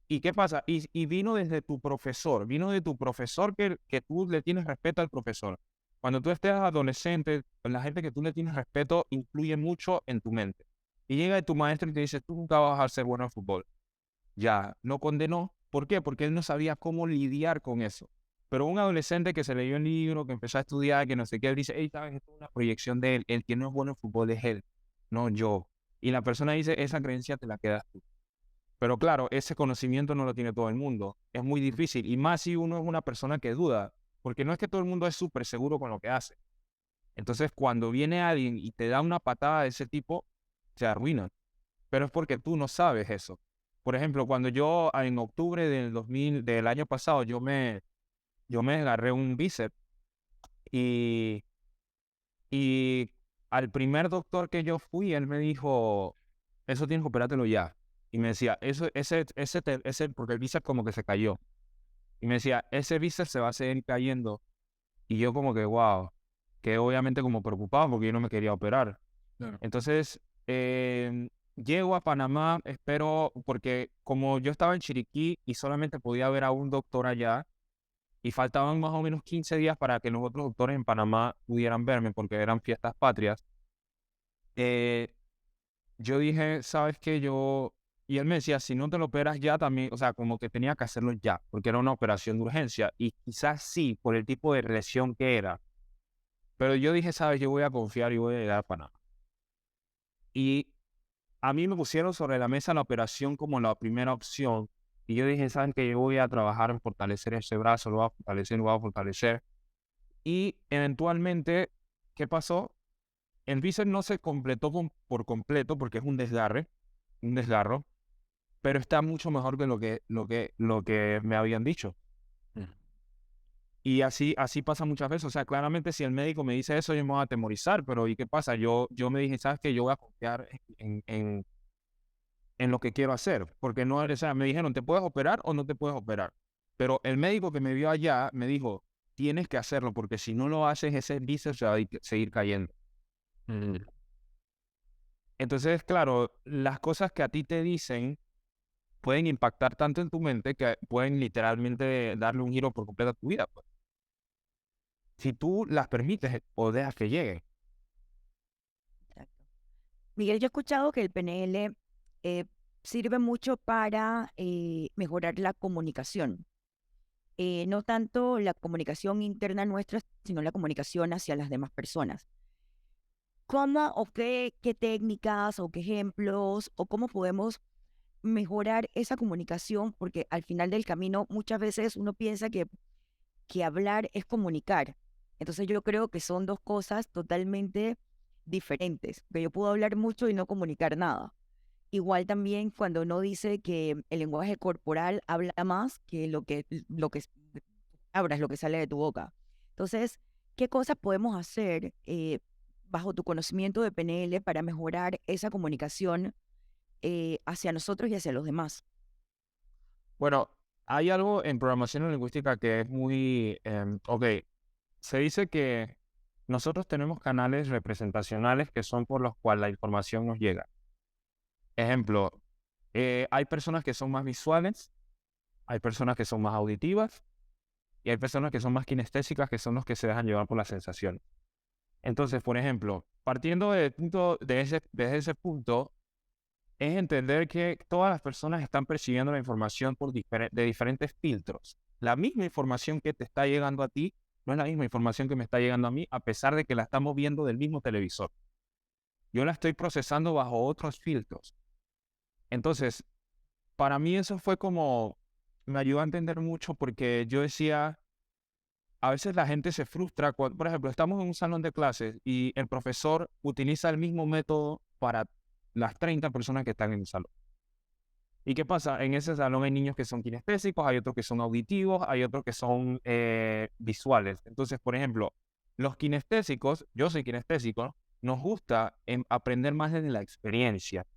D: ¿Y qué pasa? Y vino desde tu profesor, vino de tu profesor que tú le tienes respeto al profesor. Cuando tú estés adolescente, la gente que tú le tienes respeto influye mucho en tu mente. Y llega tu maestro y te dice, tú nunca vas a ser bueno en fútbol. Ya, lo condenó. ¿Por qué? Porque él no sabía cómo lidiar con eso. Pero un adolescente que se leyó el libro, que empezó a estudiar, que no sé qué, él dice, hey, ¿sabes? Esto es una proyección de él. El que no es bueno en fútbol es él, no yo. Y la persona dice, esa creencia te la quedas tú. Pero claro, ese conocimiento no lo tiene todo el mundo. Es muy difícil. Y más si uno es una persona que duda. Porque no es que todo el mundo es súper seguro con lo que hace. Entonces, cuando viene alguien y te da una patada de ese tipo, se arruina. Pero es porque tú no sabes eso. Por ejemplo, cuando yo en octubre del año pasado, yo me agarré un bíceps y, y al primer doctor que yo fui, él me dijo, eso tienes que operártelo ya. Y me decía, porque el bíceps como que se cayó. Y me decía, ese bíceps se va a seguir cayendo. Y yo como que, wow, que obviamente como preocupado porque yo no me quería operar.
A: Claro.
D: Entonces, llego a Panamá, espero, porque como yo estaba en Chiriquí y solamente podía ver a un doctor allá, y faltaban más o menos 15 días para que los otros doctores en Panamá pudieran verme, porque eran fiestas patrias, eh, yo dije, ¿sabes qué? Y él me decía, si no te lo operas ya también, o sea, como que tenía que hacerlo ya, porque era una operación de urgencia, y quizás sí, por el tipo de lesión que era, pero yo dije, ¿sabes? Yo voy a confiar y voy a llegar a Panamá. Y a mí me pusieron sobre la mesa la operación como la primera opción. Y yo dije, ¿saben qué? Yo voy a trabajar en fortalecer ese brazo, lo voy a fortalecer, lo voy a fortalecer. Y eventualmente, ¿qué pasó? El bíceps no se completó por completo porque es un desgarro, pero está mucho mejor que lo que me habían dicho.
A: Mm.
D: Y así pasa muchas veces. O sea, claramente si el médico me dice eso, yo me voy a atemorizar, pero ¿y qué pasa? Yo me dije, ¿sabes qué? Yo voy a confiar en lo que quiero hacer, porque no, o sea, me dijeron, ¿te puedes operar o no te puedes operar? Pero el médico que me vio allá me dijo, tienes que hacerlo, porque si no lo haces, ese bíceps se va a seguir cayendo.
A: Mm.
D: Entonces, claro, las cosas que a ti te dicen pueden impactar tanto en tu mente que pueden literalmente darle un giro por completo a tu vida, pues. Si tú las permites o dejas que lleguen.
B: Exacto. Miguel, yo he escuchado que el PNL sirve mucho para mejorar la comunicación. No tanto la comunicación interna nuestra, sino la comunicación hacia las demás personas. ¿Cómo o qué técnicas o qué ejemplos o cómo podemos mejorar esa comunicación? Porque al final del camino muchas veces uno piensa que hablar es comunicar. Entonces yo creo que son dos cosas totalmente diferentes, que yo puedo hablar mucho y no comunicar nada. Igual también cuando uno dice que el lenguaje corporal habla más que palabras, lo que sale de tu boca. Entonces, ¿qué cosas podemos hacer bajo tu conocimiento de PNL para mejorar esa comunicación hacia nosotros y hacia los demás?
D: Bueno, hay algo en programación lingüística que es muy, ok, se dice que nosotros tenemos canales representacionales que son por los cuales la información nos llega. Ejemplo, hay personas que son más visuales, hay personas que son más auditivas y hay personas que son más kinestésicas, que son los que se dejan llevar por la sensación. Entonces, por ejemplo, partiendo desde ese punto, es entender que todas las personas están percibiendo la información de diferentes filtros. La misma información que te está llegando a ti no es la misma información que me está llegando a mí, a pesar de que la estamos viendo del mismo televisor. Yo la estoy procesando bajo otros filtros. Entonces, para mí eso fue como, me ayudó a entender mucho porque yo decía, a veces la gente se frustra cuando, por ejemplo, estamos en un salón de clases y el profesor utiliza el mismo método para las 30 personas que están en el salón. ¿Y qué pasa? En ese salón hay niños que son kinestésicos, hay otros que son auditivos, hay otros que son visuales. Entonces, por ejemplo, los kinestésicos, yo soy kinestésico, nos gusta aprender más desde la experiencia.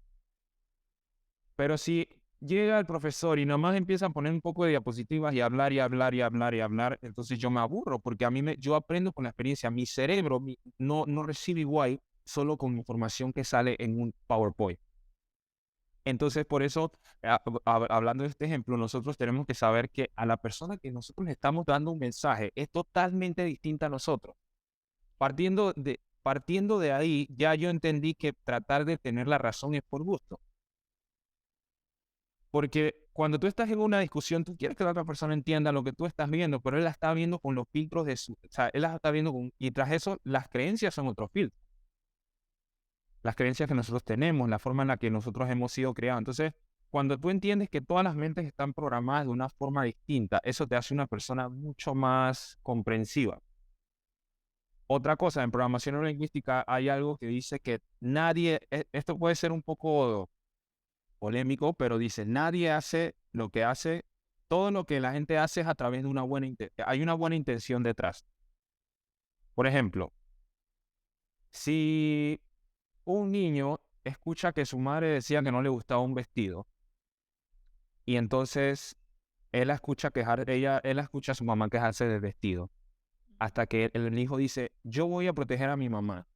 D: Pero si llega el profesor y nomás empieza a poner un poco de diapositivas y hablar y hablar y hablar y hablar, entonces yo me aburro porque yo aprendo con la experiencia. Mi cerebro no recibe igual solo con información que sale en un PowerPoint. Entonces, por eso, hablando de este ejemplo, nosotros tenemos que saber que a la persona que nosotros le estamos dando un mensaje es totalmente distinta a nosotros. Partiendo de ahí, ya yo entendí que tratar de tener la razón es por gusto. Porque cuando tú estás en una discusión, tú quieres que la otra persona entienda lo que tú estás viendo, pero él la está viendo con los filtros o sea, él la está viendo y tras eso, las creencias son otros filtros. Las creencias que nosotros tenemos, la forma en la que nosotros hemos sido creados. Entonces, cuando tú entiendes que todas las mentes están programadas de una forma distinta, eso te hace una persona mucho más comprensiva. Otra cosa, en programación neurolingüística hay algo que dice que esto puede ser un poco polémico, pero dice, nadie hace lo que hace, todo lo que la gente hace es a través de una buena intención. Hay una buena intención detrás. Por ejemplo, si un niño escucha que su madre decía que no le gustaba un vestido y entonces él escucha a su mamá quejarse del vestido hasta que el hijo dice, yo voy a proteger a mi mamá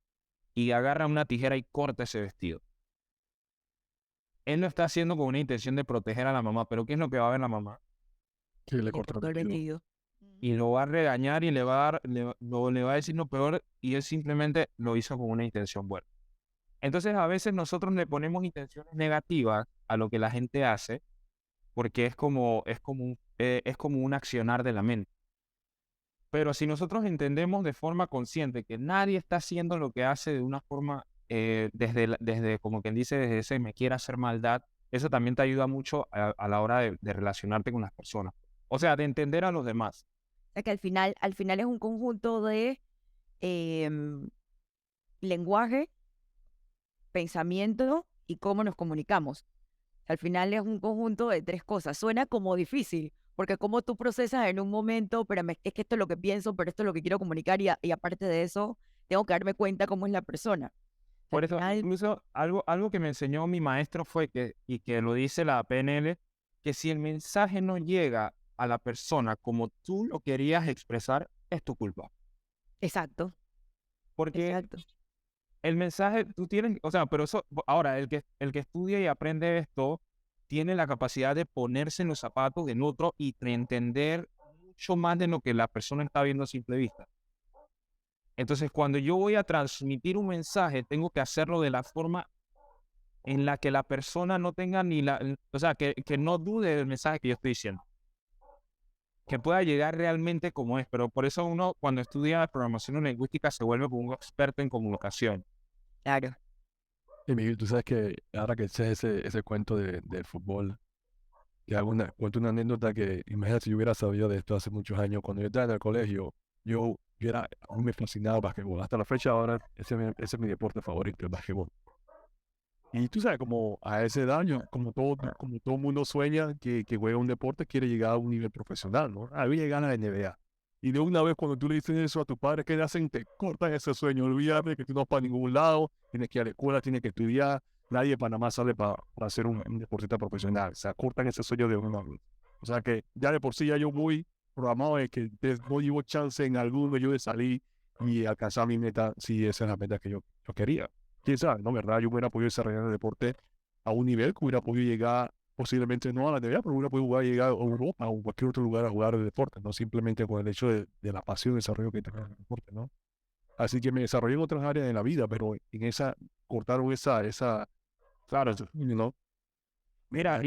D: y agarra una tijera y corta ese vestido. Él lo está haciendo con una intención de proteger a la mamá, pero ¿qué es lo que va a ver la mamá?
A: Que le
B: Le
A: corta
B: cortó
A: el
B: el
A: vestido.
B: vestido.
D: Y lo va a regañar y le va a decir lo peor y él simplemente lo hizo con una intención buena. Entonces a veces nosotros le ponemos intenciones negativas a lo que la gente hace porque es como un accionar de la mente. Pero si nosotros entendemos de forma consciente que nadie está haciendo lo que hace de una forma, desde como quien dice, desde ese me quiere hacer maldad, eso también te ayuda mucho a la hora de relacionarte con las personas. O sea, de entender a los demás.
B: O sea que al final es un conjunto de em, lenguaje, pensamiento y cómo nos comunicamos. Al final es un conjunto de tres cosas. Suena como difícil, porque como tú procesas en un momento, pero es que esto es lo que pienso, pero esto es lo que quiero comunicar y aparte de eso, tengo que darme cuenta cómo es la persona. Al
D: Por eso,
B: final,
D: incluso algo que me enseñó mi maestro fue y que lo dice la PNL, que si el mensaje no llega a la persona como tú lo querías expresar, es tu culpa.
B: exacto,
D: Porque
B: exacto.
D: el mensaje, tú tienes, o sea, pero eso, ahora, el que estudia y aprende esto, tiene la capacidad de ponerse en los zapatos del otro y de entender mucho más de lo que la persona está viendo a simple vista. Entonces, cuando yo voy a transmitir un mensaje, tengo que hacerlo de la forma en la que la persona no tenga o sea, que no dude del mensaje que yo estoy diciendo, que pueda llegar realmente como es. Pero por eso uno, cuando estudia programación lingüística, se vuelve como un experto en comunicación.
B: Claro.
A: Y Miguel, tú sabes que ahora que echas ese cuento del fútbol, cuento una anécdota que, imagínate si yo hubiera sabido de esto hace muchos años, cuando yo estaba en el colegio, a mí me fascinaba el básquetbol. Hasta la fecha ahora, ese es mi deporte favorito, el básquetbol. Y tú sabes, como a esa edad, como todo mundo sueña que juega un deporte, quiere llegar a un nivel profesional, ¿no? A mí llegar a la NBA. Y de una vez cuando tú le dices eso a tu padre, ¿qué le hacen? Te cortan ese sueño. Olvídate que tú no vas para ningún lado, tienes que ir a la escuela, tienes que estudiar. Nadie de Panamá sale para ser un deportista profesional. O sea, cortan ese sueño de una vez. O sea que ya de por sí ya yo voy programado de que no llevo chance en alguno yo de salir y alcanzar mi meta, si esa es la meta que yo quería. Quién sabe, ¿no? ¿Verdad? Yo hubiera podido desarrollar el deporte a un nivel que hubiera podido llegar, posiblemente no a la NBA, pero hubiera podido llegar a Europa o cualquier otro lugar a jugar el deporte, no simplemente con el hecho de la pasión y desarrollo que tengo en el deporte, ¿no? Así que me desarrollé en otras áreas de la vida, pero en esa, cortaron
D: Claro.
A: ¿no?
D: Mira,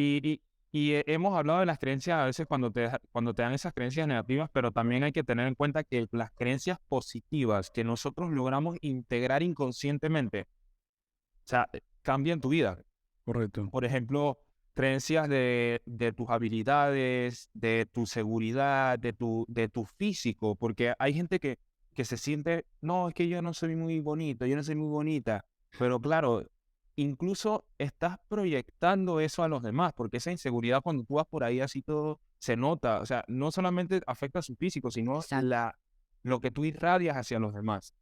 D: hemos hablado de las creencias a veces cuando te dan esas creencias negativas, pero también hay que tener en cuenta que las creencias positivas que nosotros logramos integrar inconscientemente, o sea, cambian tu vida.
A: Correcto.
D: Por ejemplo, creencias de tus habilidades, de tu seguridad, de tu físico, porque hay gente que se siente, no, es que yo no soy muy bonito, yo no soy muy bonita, pero claro, incluso estás proyectando eso a los demás, porque esa inseguridad cuando tú vas por ahí así todo se nota, o sea, no solamente afecta a su físico, sino
B: Exacto.
D: lo que tú irradias hacia los demás.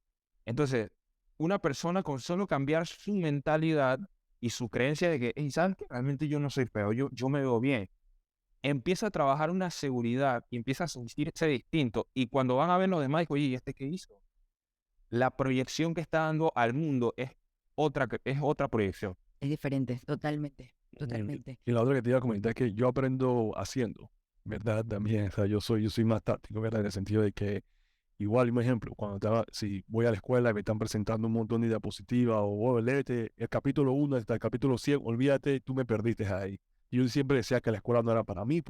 D: Entonces, una persona con solo cambiar su mentalidad y su creencia de que, hey, ¿sabes qué? Realmente yo no soy feo, yo me veo bien. Empieza a trabajar una seguridad y empieza a sentirse distinto. Y cuando van a ver los demás, digo, oye, ¿y este qué hizo? La proyección que está dando al mundo es otra proyección.
B: Es diferente, totalmente, totalmente.
A: Y la otra que te iba a comentar es que yo aprendo haciendo, ¿verdad? También, o sea, yo soy más táctico, ¿verdad? En el sentido de que igual, un ejemplo, si voy a la escuela y me están presentando un montón de diapositivas o léete el capítulo 1 hasta el capítulo 100, olvídate, tú me perdiste ahí. Y yo siempre decía que la escuela no era para mí,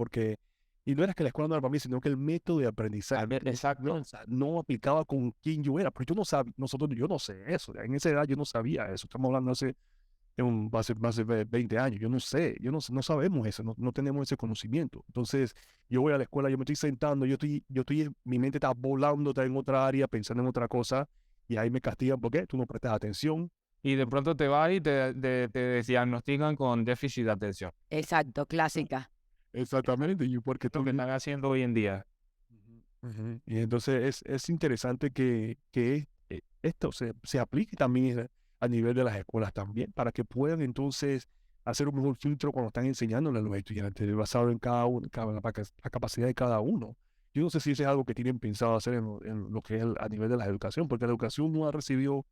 A: y no era que la escuela no era para mí, sino que el método de aprendizaje
D: Exacto.
A: o sea, no aplicaba con quién yo era, pero yo no sabía, yo no sé eso, en esa edad yo no sabía eso, estamos hablando hace más de 20 años, yo no sé, no sabemos eso, no tenemos ese conocimiento. Entonces, yo voy a la escuela, yo me estoy sentando, mi mente está volando, está en otra área, pensando en otra cosa, y ahí me castigan porque tú no prestas atención.
D: Y de pronto te vas y te diagnostican con déficit de atención.
B: Exacto, clásica.
A: Exactamente, y porque
D: Lo que están haciendo hoy en día.
A: Ujú. Y entonces es interesante que esto se aplique también a nivel de las escuelas también, para que puedan entonces hacer un mejor filtro cuando están enseñándole a los estudiantes, basado en cada uno, la capacidad de cada uno. Yo no sé si eso es algo que tienen pensado hacer en lo que es a nivel de la educación, porque la educación no ha recibido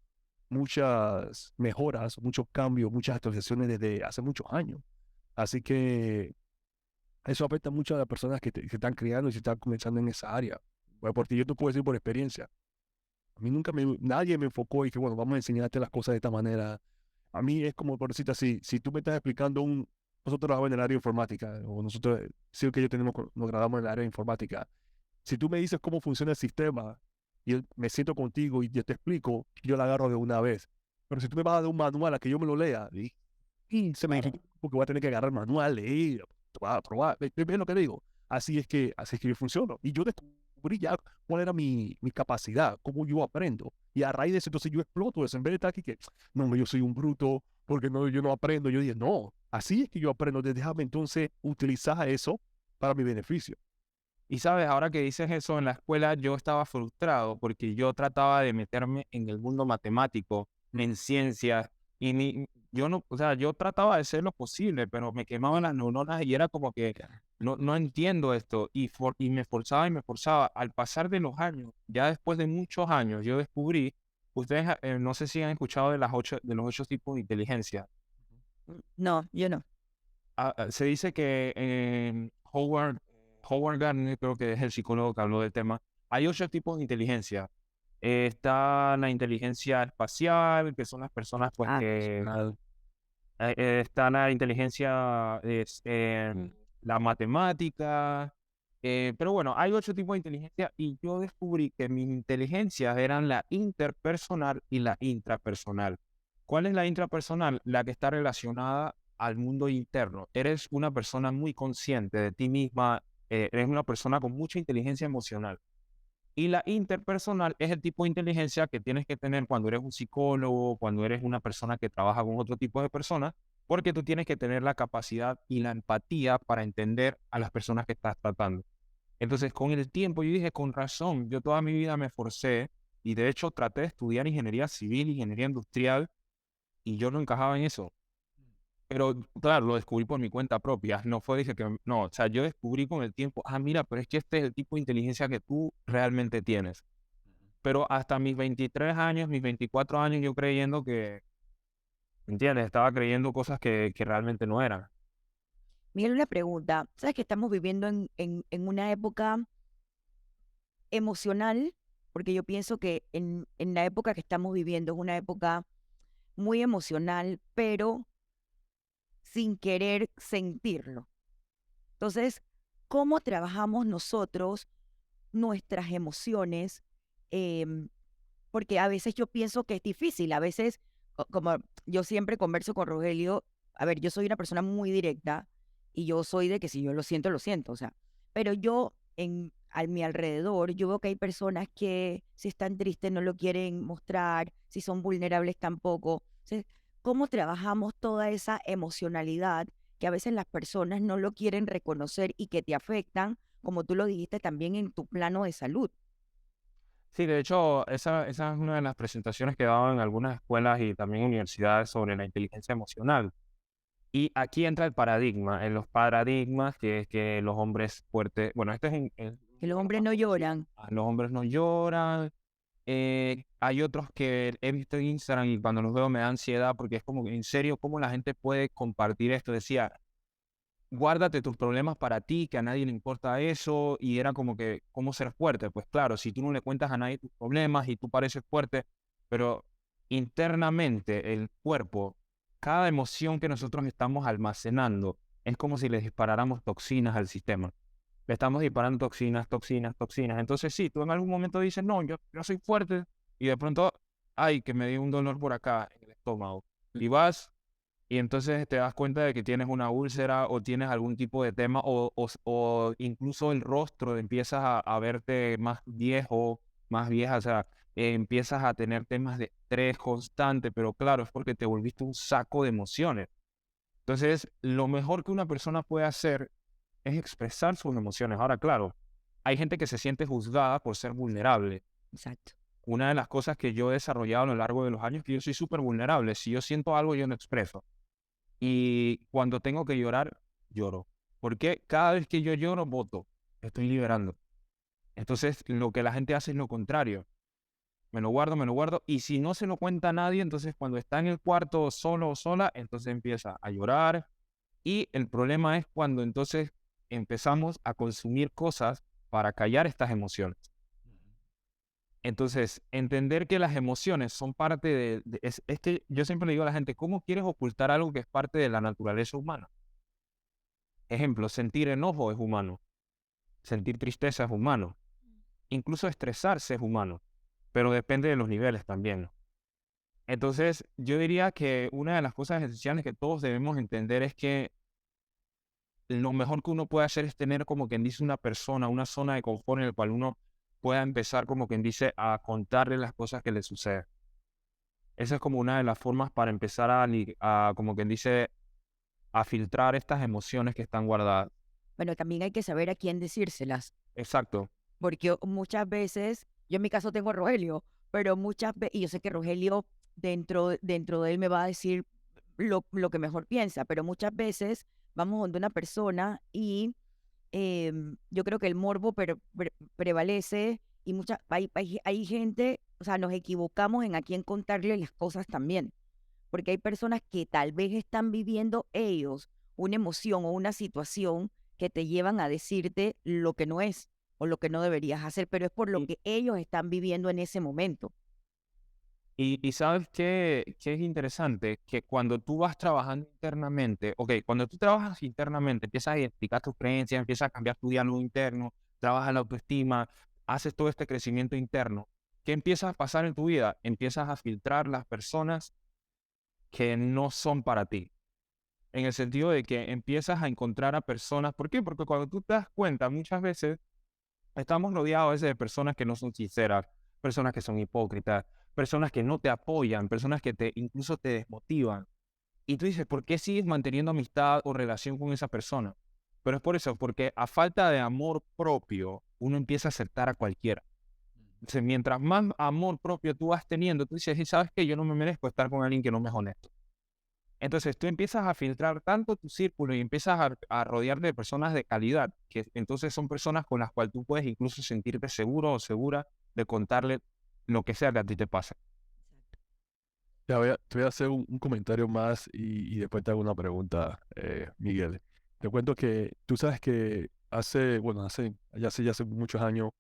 A: muchas mejoras, muchos cambios, muchas actualizaciones desde hace muchos años. Así que eso afecta mucho a las personas que están criando y se están comenzando en esa área. Bueno, porque yo te puedo decir por experiencia. A mí nadie me enfocó y que, bueno, vamos a enseñarte las cosas de esta manera. A mí es como, por decirte así, si tú me estás explicando nosotros trabajamos en el área de informática, o nosotros, sí que yo nos graduamos en el área de informática. Si tú me dices cómo funciona el sistema y me siento contigo y yo te explico, yo la agarro de una vez. Pero si tú me vas a dar un manual a que yo me lo lea, y se me porque voy a tener que agarrar el manual, leer, probar. ¿Ves lo que digo? Así es que yo funciono. Y yo descubrí descubrí ya cuál era mi capacidad, cómo yo aprendo. Y a raíz de eso, entonces yo exploto eso. En vez de estar aquí que, no, yo soy un bruto, porque no, yo no aprendo. Yo dije, no, así es que yo aprendo. Déjame entonces utilizar eso para mi beneficio.
D: Y sabes, ahora que dices eso, en la escuela yo estaba frustrado porque yo trataba de meterme en el mundo matemático, en ciencias, y yo no, o sea, yo trataba de hacer lo posible, pero me quemaban las neuronas y era como que no entiendo esto. Y me forzaba y me forzaba. Al pasar de los años, ya después de muchos años, yo descubrí, ustedes no sé si han escuchado de los 8 tipos de inteligencia.
B: No, yo no.
D: Se dice que Howard Gardner, creo que es el psicólogo que habló del tema, hay 8 tipos de inteligencia. Está la inteligencia espacial, que son las personas pues que... está la inteligencia, la matemática, pero bueno, hay 8 tipos de inteligencia y yo descubrí que mis inteligencias eran la interpersonal y la intrapersonal. ¿Cuál es la intrapersonal? La que está relacionada al mundo interno. Eres una persona muy consciente de ti misma, eres una persona con mucha inteligencia emocional. Y la interpersonal es el tipo de inteligencia que tienes que tener cuando eres un psicólogo, cuando eres una persona que trabaja con otro tipo de personas, porque tú tienes que tener la capacidad y la empatía para entender a las personas que estás tratando. Entonces, con el tiempo, yo dije, con razón, yo toda mi vida me esforcé y de hecho traté de estudiar ingeniería civil, ingeniería industrial, y yo no encajaba en eso. Pero claro, lo descubrí por mi cuenta propia. No fue, dije que no, o sea, yo descubrí con el tiempo, mira, pero es que este es el tipo de inteligencia que tú realmente tienes. Pero hasta mis 23 años, mis 24 años, yo creyendo que, ¿entiendes? Estaba creyendo cosas que realmente no eran.
B: Miguel, una pregunta. ¿Sabes que estamos viviendo en una época emocional? Porque yo pienso que en la época que estamos viviendo es una época muy emocional, pero sin querer sentirlo. Entonces, ¿cómo trabajamos nosotros nuestras emociones? Em, Porque a veces yo pienso que es difícil, a veces, como yo siempre converso con Rogelio, a ver, yo soy una persona muy directa y yo soy de que si yo lo siento, o sea, pero yo a mi alrededor, yo veo que hay personas que si están tristes no lo quieren mostrar, si son vulnerables tampoco. Entonces, ¿cómo trabajamos toda esa emocionalidad que a veces las personas no lo quieren reconocer y que te afectan, como tú lo dijiste también en tu plano de salud?
D: Sí, de hecho, esa es una de las presentaciones que daban en algunas escuelas y también universidades sobre la inteligencia emocional. Y aquí entra el paradigma. En los paradigmas, que es que los hombres fuertes, bueno, este es
B: Que los
D: de los
B: hombres
D: más
B: no
D: conocidos.
B: lloran.
D: Los hombres no lloran. Hay otros que he visto en Instagram y cuando los veo me da ansiedad porque es como que, en serio, ¿cómo la gente puede compartir esto? Decía, guárdate tus problemas para ti, que a nadie le importa eso, y era como que, ¿cómo ser fuerte? Pues claro, si tú no le cuentas a nadie tus problemas y tú pareces fuerte, pero internamente el cuerpo, cada emoción que nosotros estamos almacenando, es como si le disparáramos toxinas al sistema. Le estamos disparando toxinas, toxinas, toxinas. Entonces sí, tú en algún momento dices, no, yo soy fuerte, y de pronto, ay, que me dio un dolor por acá en el estómago. Y vas y entonces te das cuenta de que tienes una úlcera o tienes algún tipo de tema o incluso el rostro empiezas a verte más viejo, más vieja, o sea, empiezas a tener temas de estrés constante, pero claro, es porque te volviste un saco de emociones. Entonces, lo mejor que una persona puede hacer es expresar sus emociones. Ahora, claro, hay gente que se siente juzgada por ser vulnerable.
B: Exacto.
D: Una de las cosas que yo he desarrollado a lo largo de los años es que yo soy súper vulnerable. Si yo siento algo, yo no expreso. Y cuando tengo que llorar, lloro. Porque cada vez que yo lloro, voto. Estoy liberando. Entonces, lo que la gente hace es lo contrario. Me lo guardo, me lo guardo. Y si no se lo cuenta a nadie, entonces cuando está en el cuarto solo o sola, entonces empieza a llorar. Y el problema es cuando entonces empezamos a consumir cosas para callar estas emociones. Entonces, entender que las emociones son parte es que yo siempre le digo a la gente, ¿cómo quieres ocultar algo que es parte de la naturaleza humana? Ejemplo, sentir enojo es humano, sentir tristeza es humano, incluso estresarse es humano, pero depende de los niveles también, ¿no? Entonces, yo diría que una de las cosas esenciales que todos debemos entender es que lo mejor que uno puede hacer es tener, como quien dice, una persona, una zona de confort en la cual uno pueda empezar, como quien dice, a contarle las cosas que le suceden. Esa es como una de las formas para empezar como quien dice, a filtrar estas emociones que están guardadas.
B: Bueno, también hay que saber a quién decírselas,
D: Exacto.
B: porque muchas veces, yo en mi caso tengo a Rogelio, pero muchas veces, y yo sé que Rogelio dentro de él me va a decir lo que mejor piensa, pero muchas veces vamos donde una persona y yo creo que el morbo prevalece y hay gente, o sea, nos equivocamos en a quién contarle las cosas también, porque hay personas que tal vez están viviendo ellos una emoción o una situación que te llevan a decirte lo que no es o lo que no deberías hacer, pero es por lo
D: Y,
B: que ellos están viviendo en ese momento.
D: y ¿sabes qué es interesante? Que cuando tú vas trabajando internamente, cuando tú trabajas internamente, empiezas a identificar tus creencias, empiezas a cambiar tu diálogo interno, trabajas la autoestima, haces todo este crecimiento interno. ¿Qué empieza a pasar en tu vida? Empiezas a filtrar las personas que no son para ti. En el sentido de que empiezas a encontrar a personas. ¿Por qué? Porque cuando tú te das cuenta, muchas veces estamos rodeados a veces de personas que no son sinceras, personas que son hipócritas, personas que no te apoyan, personas que incluso te desmotivan. Y tú dices, ¿por qué sigues manteniendo amistad o relación con esa persona? Pero es por eso, porque a falta de amor propio, uno empieza a aceptar a cualquiera. Entonces, mientras más amor propio tú vas teniendo, tú dices, "¿Y sabes qué? Yo no me merezco estar con alguien que no me es honesto". Entonces tú empiezas a filtrar tanto tu círculo y empiezas a rodearte de personas de calidad, que entonces son personas con las cuales tú puedes incluso sentirte seguro o segura de contarle lo que sea que a ti te pase.
A: Te voy a hacer un comentario más y después te hago una pregunta, Miguel. Te cuento que tú sabes que ya hace muchos años,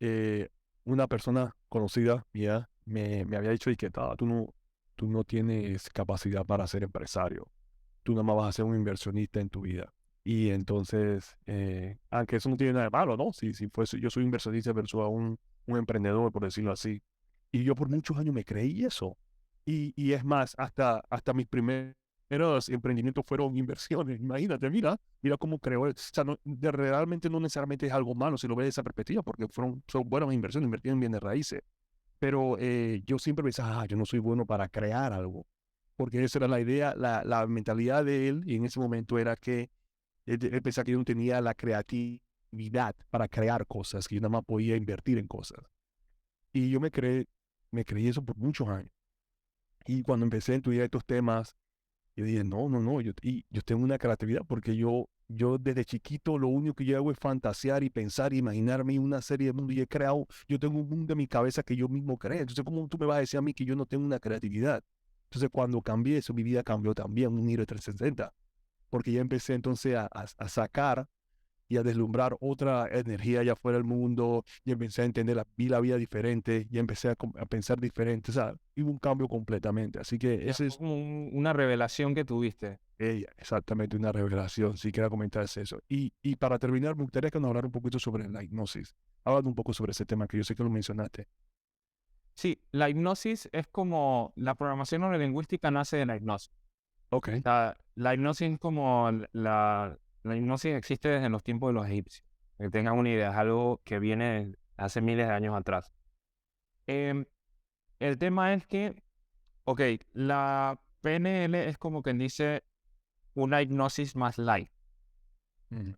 A: eh, una persona conocida mía me había dicho y que tú no tienes capacidad para ser empresario. Tú nada más vas a ser un inversionista en tu vida. Y entonces, aunque eso no tiene nada de malo, ¿no? Si fuese, yo soy inversionista versus a un emprendedor, por decirlo así. Y yo por muchos años me creí eso. Y es más, hasta mis primeros emprendimientos fueron inversiones. Imagínate, mira cómo creo. O sea, realmente no necesariamente es algo malo si lo ves de esa perspectiva, porque son buenas inversiones, invertir en bienes raíces. Pero yo siempre pensaba, yo no soy bueno para crear algo, porque esa era la idea, la mentalidad de él, y en ese momento era que él pensaba que yo no tenía la creatividad para crear cosas, que yo nada más podía invertir en cosas. Y yo me creí eso por muchos años. Y cuando empecé a estudiar estos temas, yo dije, no, yo tengo una creatividad porque yo desde chiquito lo único que yo hago es fantasear y pensar y imaginarme una serie de mundos y he creado, yo tengo un mundo en mi cabeza que yo mismo creo. Entonces, ¿cómo tú me vas a decir a mí que yo no tengo una creatividad? Entonces, cuando cambié eso, mi vida cambió también, un giro de 360, porque ya empecé entonces a sacar y a deslumbrar otra energía allá afuera del mundo, y empecé a entender, vi la vida diferente, y empecé a pensar diferente, o sea, hubo un cambio completamente. Así que
D: Ya,
A: ese
D: fue
A: es
D: como una revelación que tuviste.
A: exactamente una revelación, si quería comentarse eso. Y para terminar, me gustaría que nos hablara un poquito sobre la hipnosis. Habla un poco sobre ese tema que yo sé que lo mencionaste.
D: Sí, la hipnosis es como la programación neurolingüística nace de la hipnosis.
A: Ok.
D: La hipnosis es como la hipnosis existe desde los tiempos de los egipcios. Que tengan una idea, es algo que viene hace miles de años atrás. Em, el tema es que, la PNL es como quien dice una hipnosis más light,
A: Mm,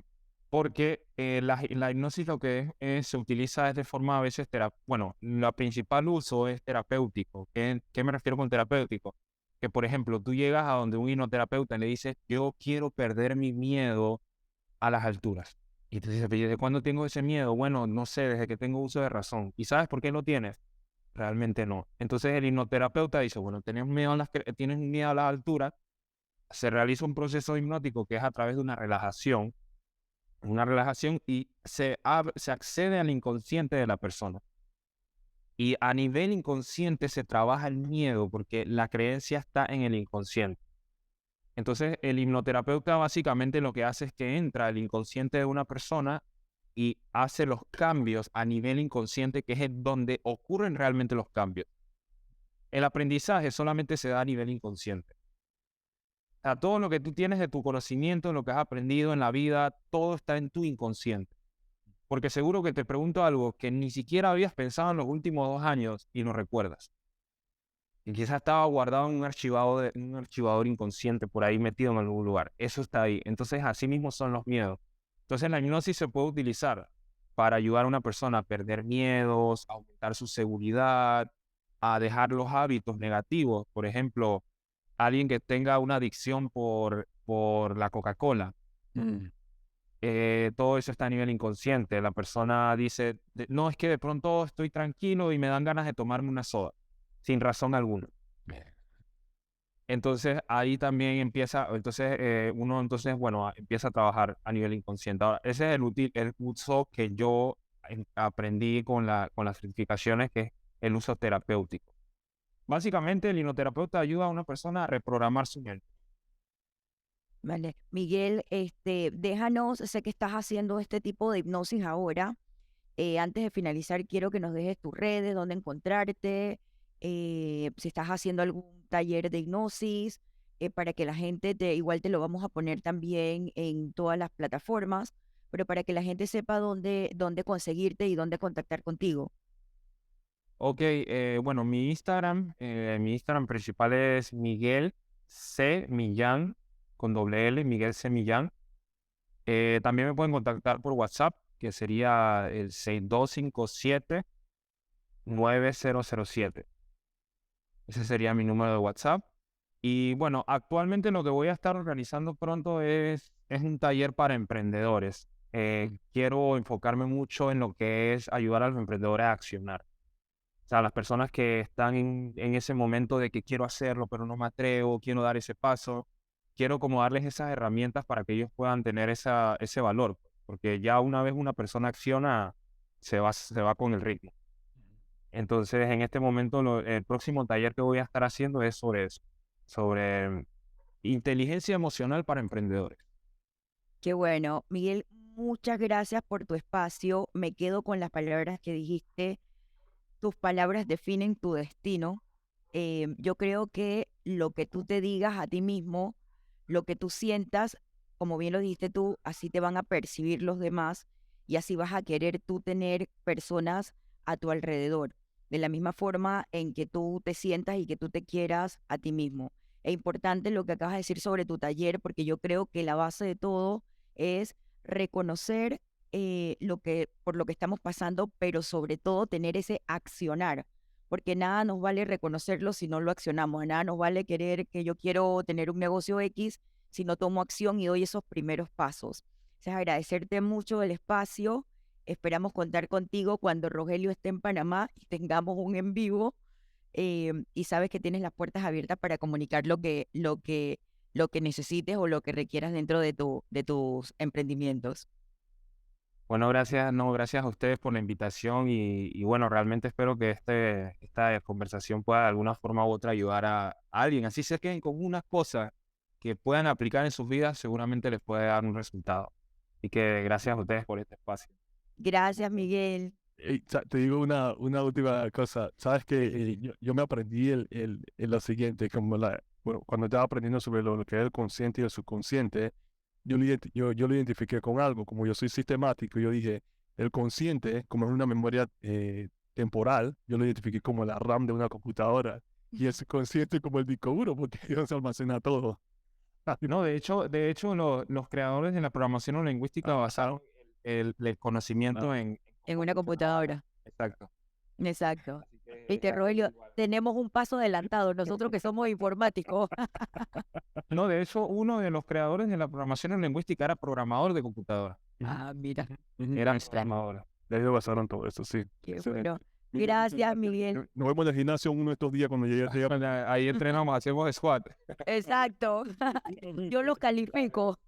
D: porque la hipnosis lo que se utiliza es de forma a veces bueno, la principal uso es terapéutico. ¿Qué me refiero con terapéutico? Que, por ejemplo, tú llegas a donde un hipnoterapeuta y le dices, yo quiero perder mi miedo a las alturas. Y te dice, ¿desde cuándo tengo ese miedo? Bueno, no sé, desde que tengo uso de razón. ¿Y sabes por qué lo tienes? Realmente no. Entonces el hipnoterapeuta dice, bueno, tienes miedo a las alturas, se realiza un proceso hipnótico que es a través de una relajación y se accede al inconsciente de la persona. Y a nivel inconsciente se trabaja el miedo porque la creencia está en el inconsciente. Entonces, el hipnoterapeuta básicamente lo que hace es que entra al inconsciente de una persona y hace los cambios a nivel inconsciente, que es donde ocurren realmente los cambios. El aprendizaje solamente se da a nivel inconsciente. O sea, todo lo que tú tienes de tu conocimiento, lo que has aprendido en la vida, todo está en tu inconsciente. porque seguro que te pregunto algo que ni siquiera habías pensado en los últimos 2 años y lo recuerdas. Y quizás estaba guardado en un archivador inconsciente por ahí metido en algún lugar. Eso está ahí. Entonces, así mismo son los miedos. Entonces, la hipnosis se puede utilizar para ayudar a una persona a perder miedos, a aumentar su seguridad, a dejar los hábitos negativos. Por ejemplo, alguien que tenga una adicción por la Coca-Cola. Todo eso está a nivel inconsciente. La persona dice, no, es que de pronto estoy tranquilo y me dan ganas de tomarme una soda, sin razón alguna. Entonces ahí también empieza, uno empieza a trabajar a nivel inconsciente. Ahora, ese es el uso que yo aprendí con las certificaciones, que es el uso terapéutico. Básicamente, el hipnoterapeuta ayuda a una persona a reprogramar su mente.
B: Vale. Miguel, déjanos, sé que estás haciendo este tipo de hipnosis ahora. Antes de finalizar, quiero que nos dejes tus redes, dónde encontrarte, si estás haciendo algún taller de hipnosis, para que la gente, igual te lo vamos a poner también en todas las plataformas, pero para que la gente sepa dónde conseguirte y dónde contactar contigo.
D: Ok, bueno, mi Instagram principal es Miguel C. Millán, con doble L, Miguel C. Millán. También me pueden contactar por WhatsApp, que sería el 6257-9007. Ese sería mi número de WhatsApp. Y bueno, actualmente lo que voy a estar organizando pronto es un taller para emprendedores. Quiero enfocarme mucho en lo que es ayudar a los emprendedores a accionar. O sea, las personas que están en ese momento de que quiero hacerlo, pero no me atrevo, quiero dar ese paso. Quiero como darles esas herramientas para que ellos puedan tener ese valor. Porque ya una vez una persona acciona, se va con el ritmo. Entonces, en este momento, el próximo taller que voy a estar haciendo es sobre eso. Sobre inteligencia emocional para emprendedores.
B: Qué bueno. Miguel, muchas gracias por tu espacio. Me quedo con las palabras que dijiste. Tus palabras definen tu destino. Yo creo que lo que tú te digas a ti mismo, lo que tú sientas, como bien lo dijiste tú, así te van a percibir los demás y así vas a querer tú tener personas a tu alrededor, de la misma forma en que tú te sientas y que tú te quieras a ti mismo. Es importante lo que acabas de decir sobre tu taller, porque yo creo que la base de todo es reconocer por lo que estamos pasando, pero sobre todo tener ese accionar, porque nada nos vale reconocerlo si no lo accionamos, nada nos vale querer que yo quiero tener un negocio X si no tomo acción y doy esos primeros pasos. Entonces, agradecerte mucho el espacio, esperamos contar contigo cuando Rogelio esté en Panamá y tengamos un en vivo, y sabes que tienes las puertas abiertas para comunicar lo que necesites o lo que requieras dentro de tus emprendimientos.
D: Bueno, gracias a ustedes por la invitación y bueno, realmente espero que esta conversación pueda de alguna forma u otra ayudar a alguien. Así se queden con unas cosas que puedan aplicar en sus vidas, seguramente les puede dar un resultado. Así que gracias a ustedes por este espacio.
B: Gracias, Miguel.
A: Te digo una última cosa. Sabes que yo me aprendí lo siguiente, bueno, cuando estaba aprendiendo sobre lo que es el consciente y el subconsciente, yo lo identifiqué con algo. Como yo soy sistemático, yo dije, el consciente, como es una memoria temporal, yo lo identifiqué como la RAM de una computadora. Y el subconsciente como el disco duro, porque Dios almacena todo.
D: No, de hecho los creadores de la programación lingüística basaron el conocimiento en
B: una computadora.
D: Exacto.
B: Exacto.
D: Así que
B: Viste, Rogelio,
D: igual.
B: tenemos un paso adelantado, nosotros que somos informáticos.
D: No, de hecho, uno de los creadores de la programación lingüística era programador de computadora.
B: Ah, mira,
D: Eran programadores.
A: De ahí me pasaron todo eso, sí.
B: qué
A: Excelente.
B: bueno. Gracias, Miguel.
A: Nos vemos en el gimnasio uno de estos días cuando llegue.
D: Ahí entrenamos, hacemos squat.
B: Exacto. Yo los califico.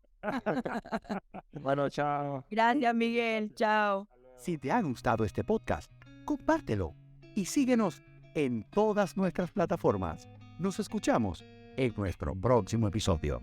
D: Bueno, chao.
B: Gracias, Miguel. Chao.
C: Si te ha gustado este podcast, compártelo y síguenos en todas nuestras plataformas. Nos escuchamos en nuestro próximo episodio.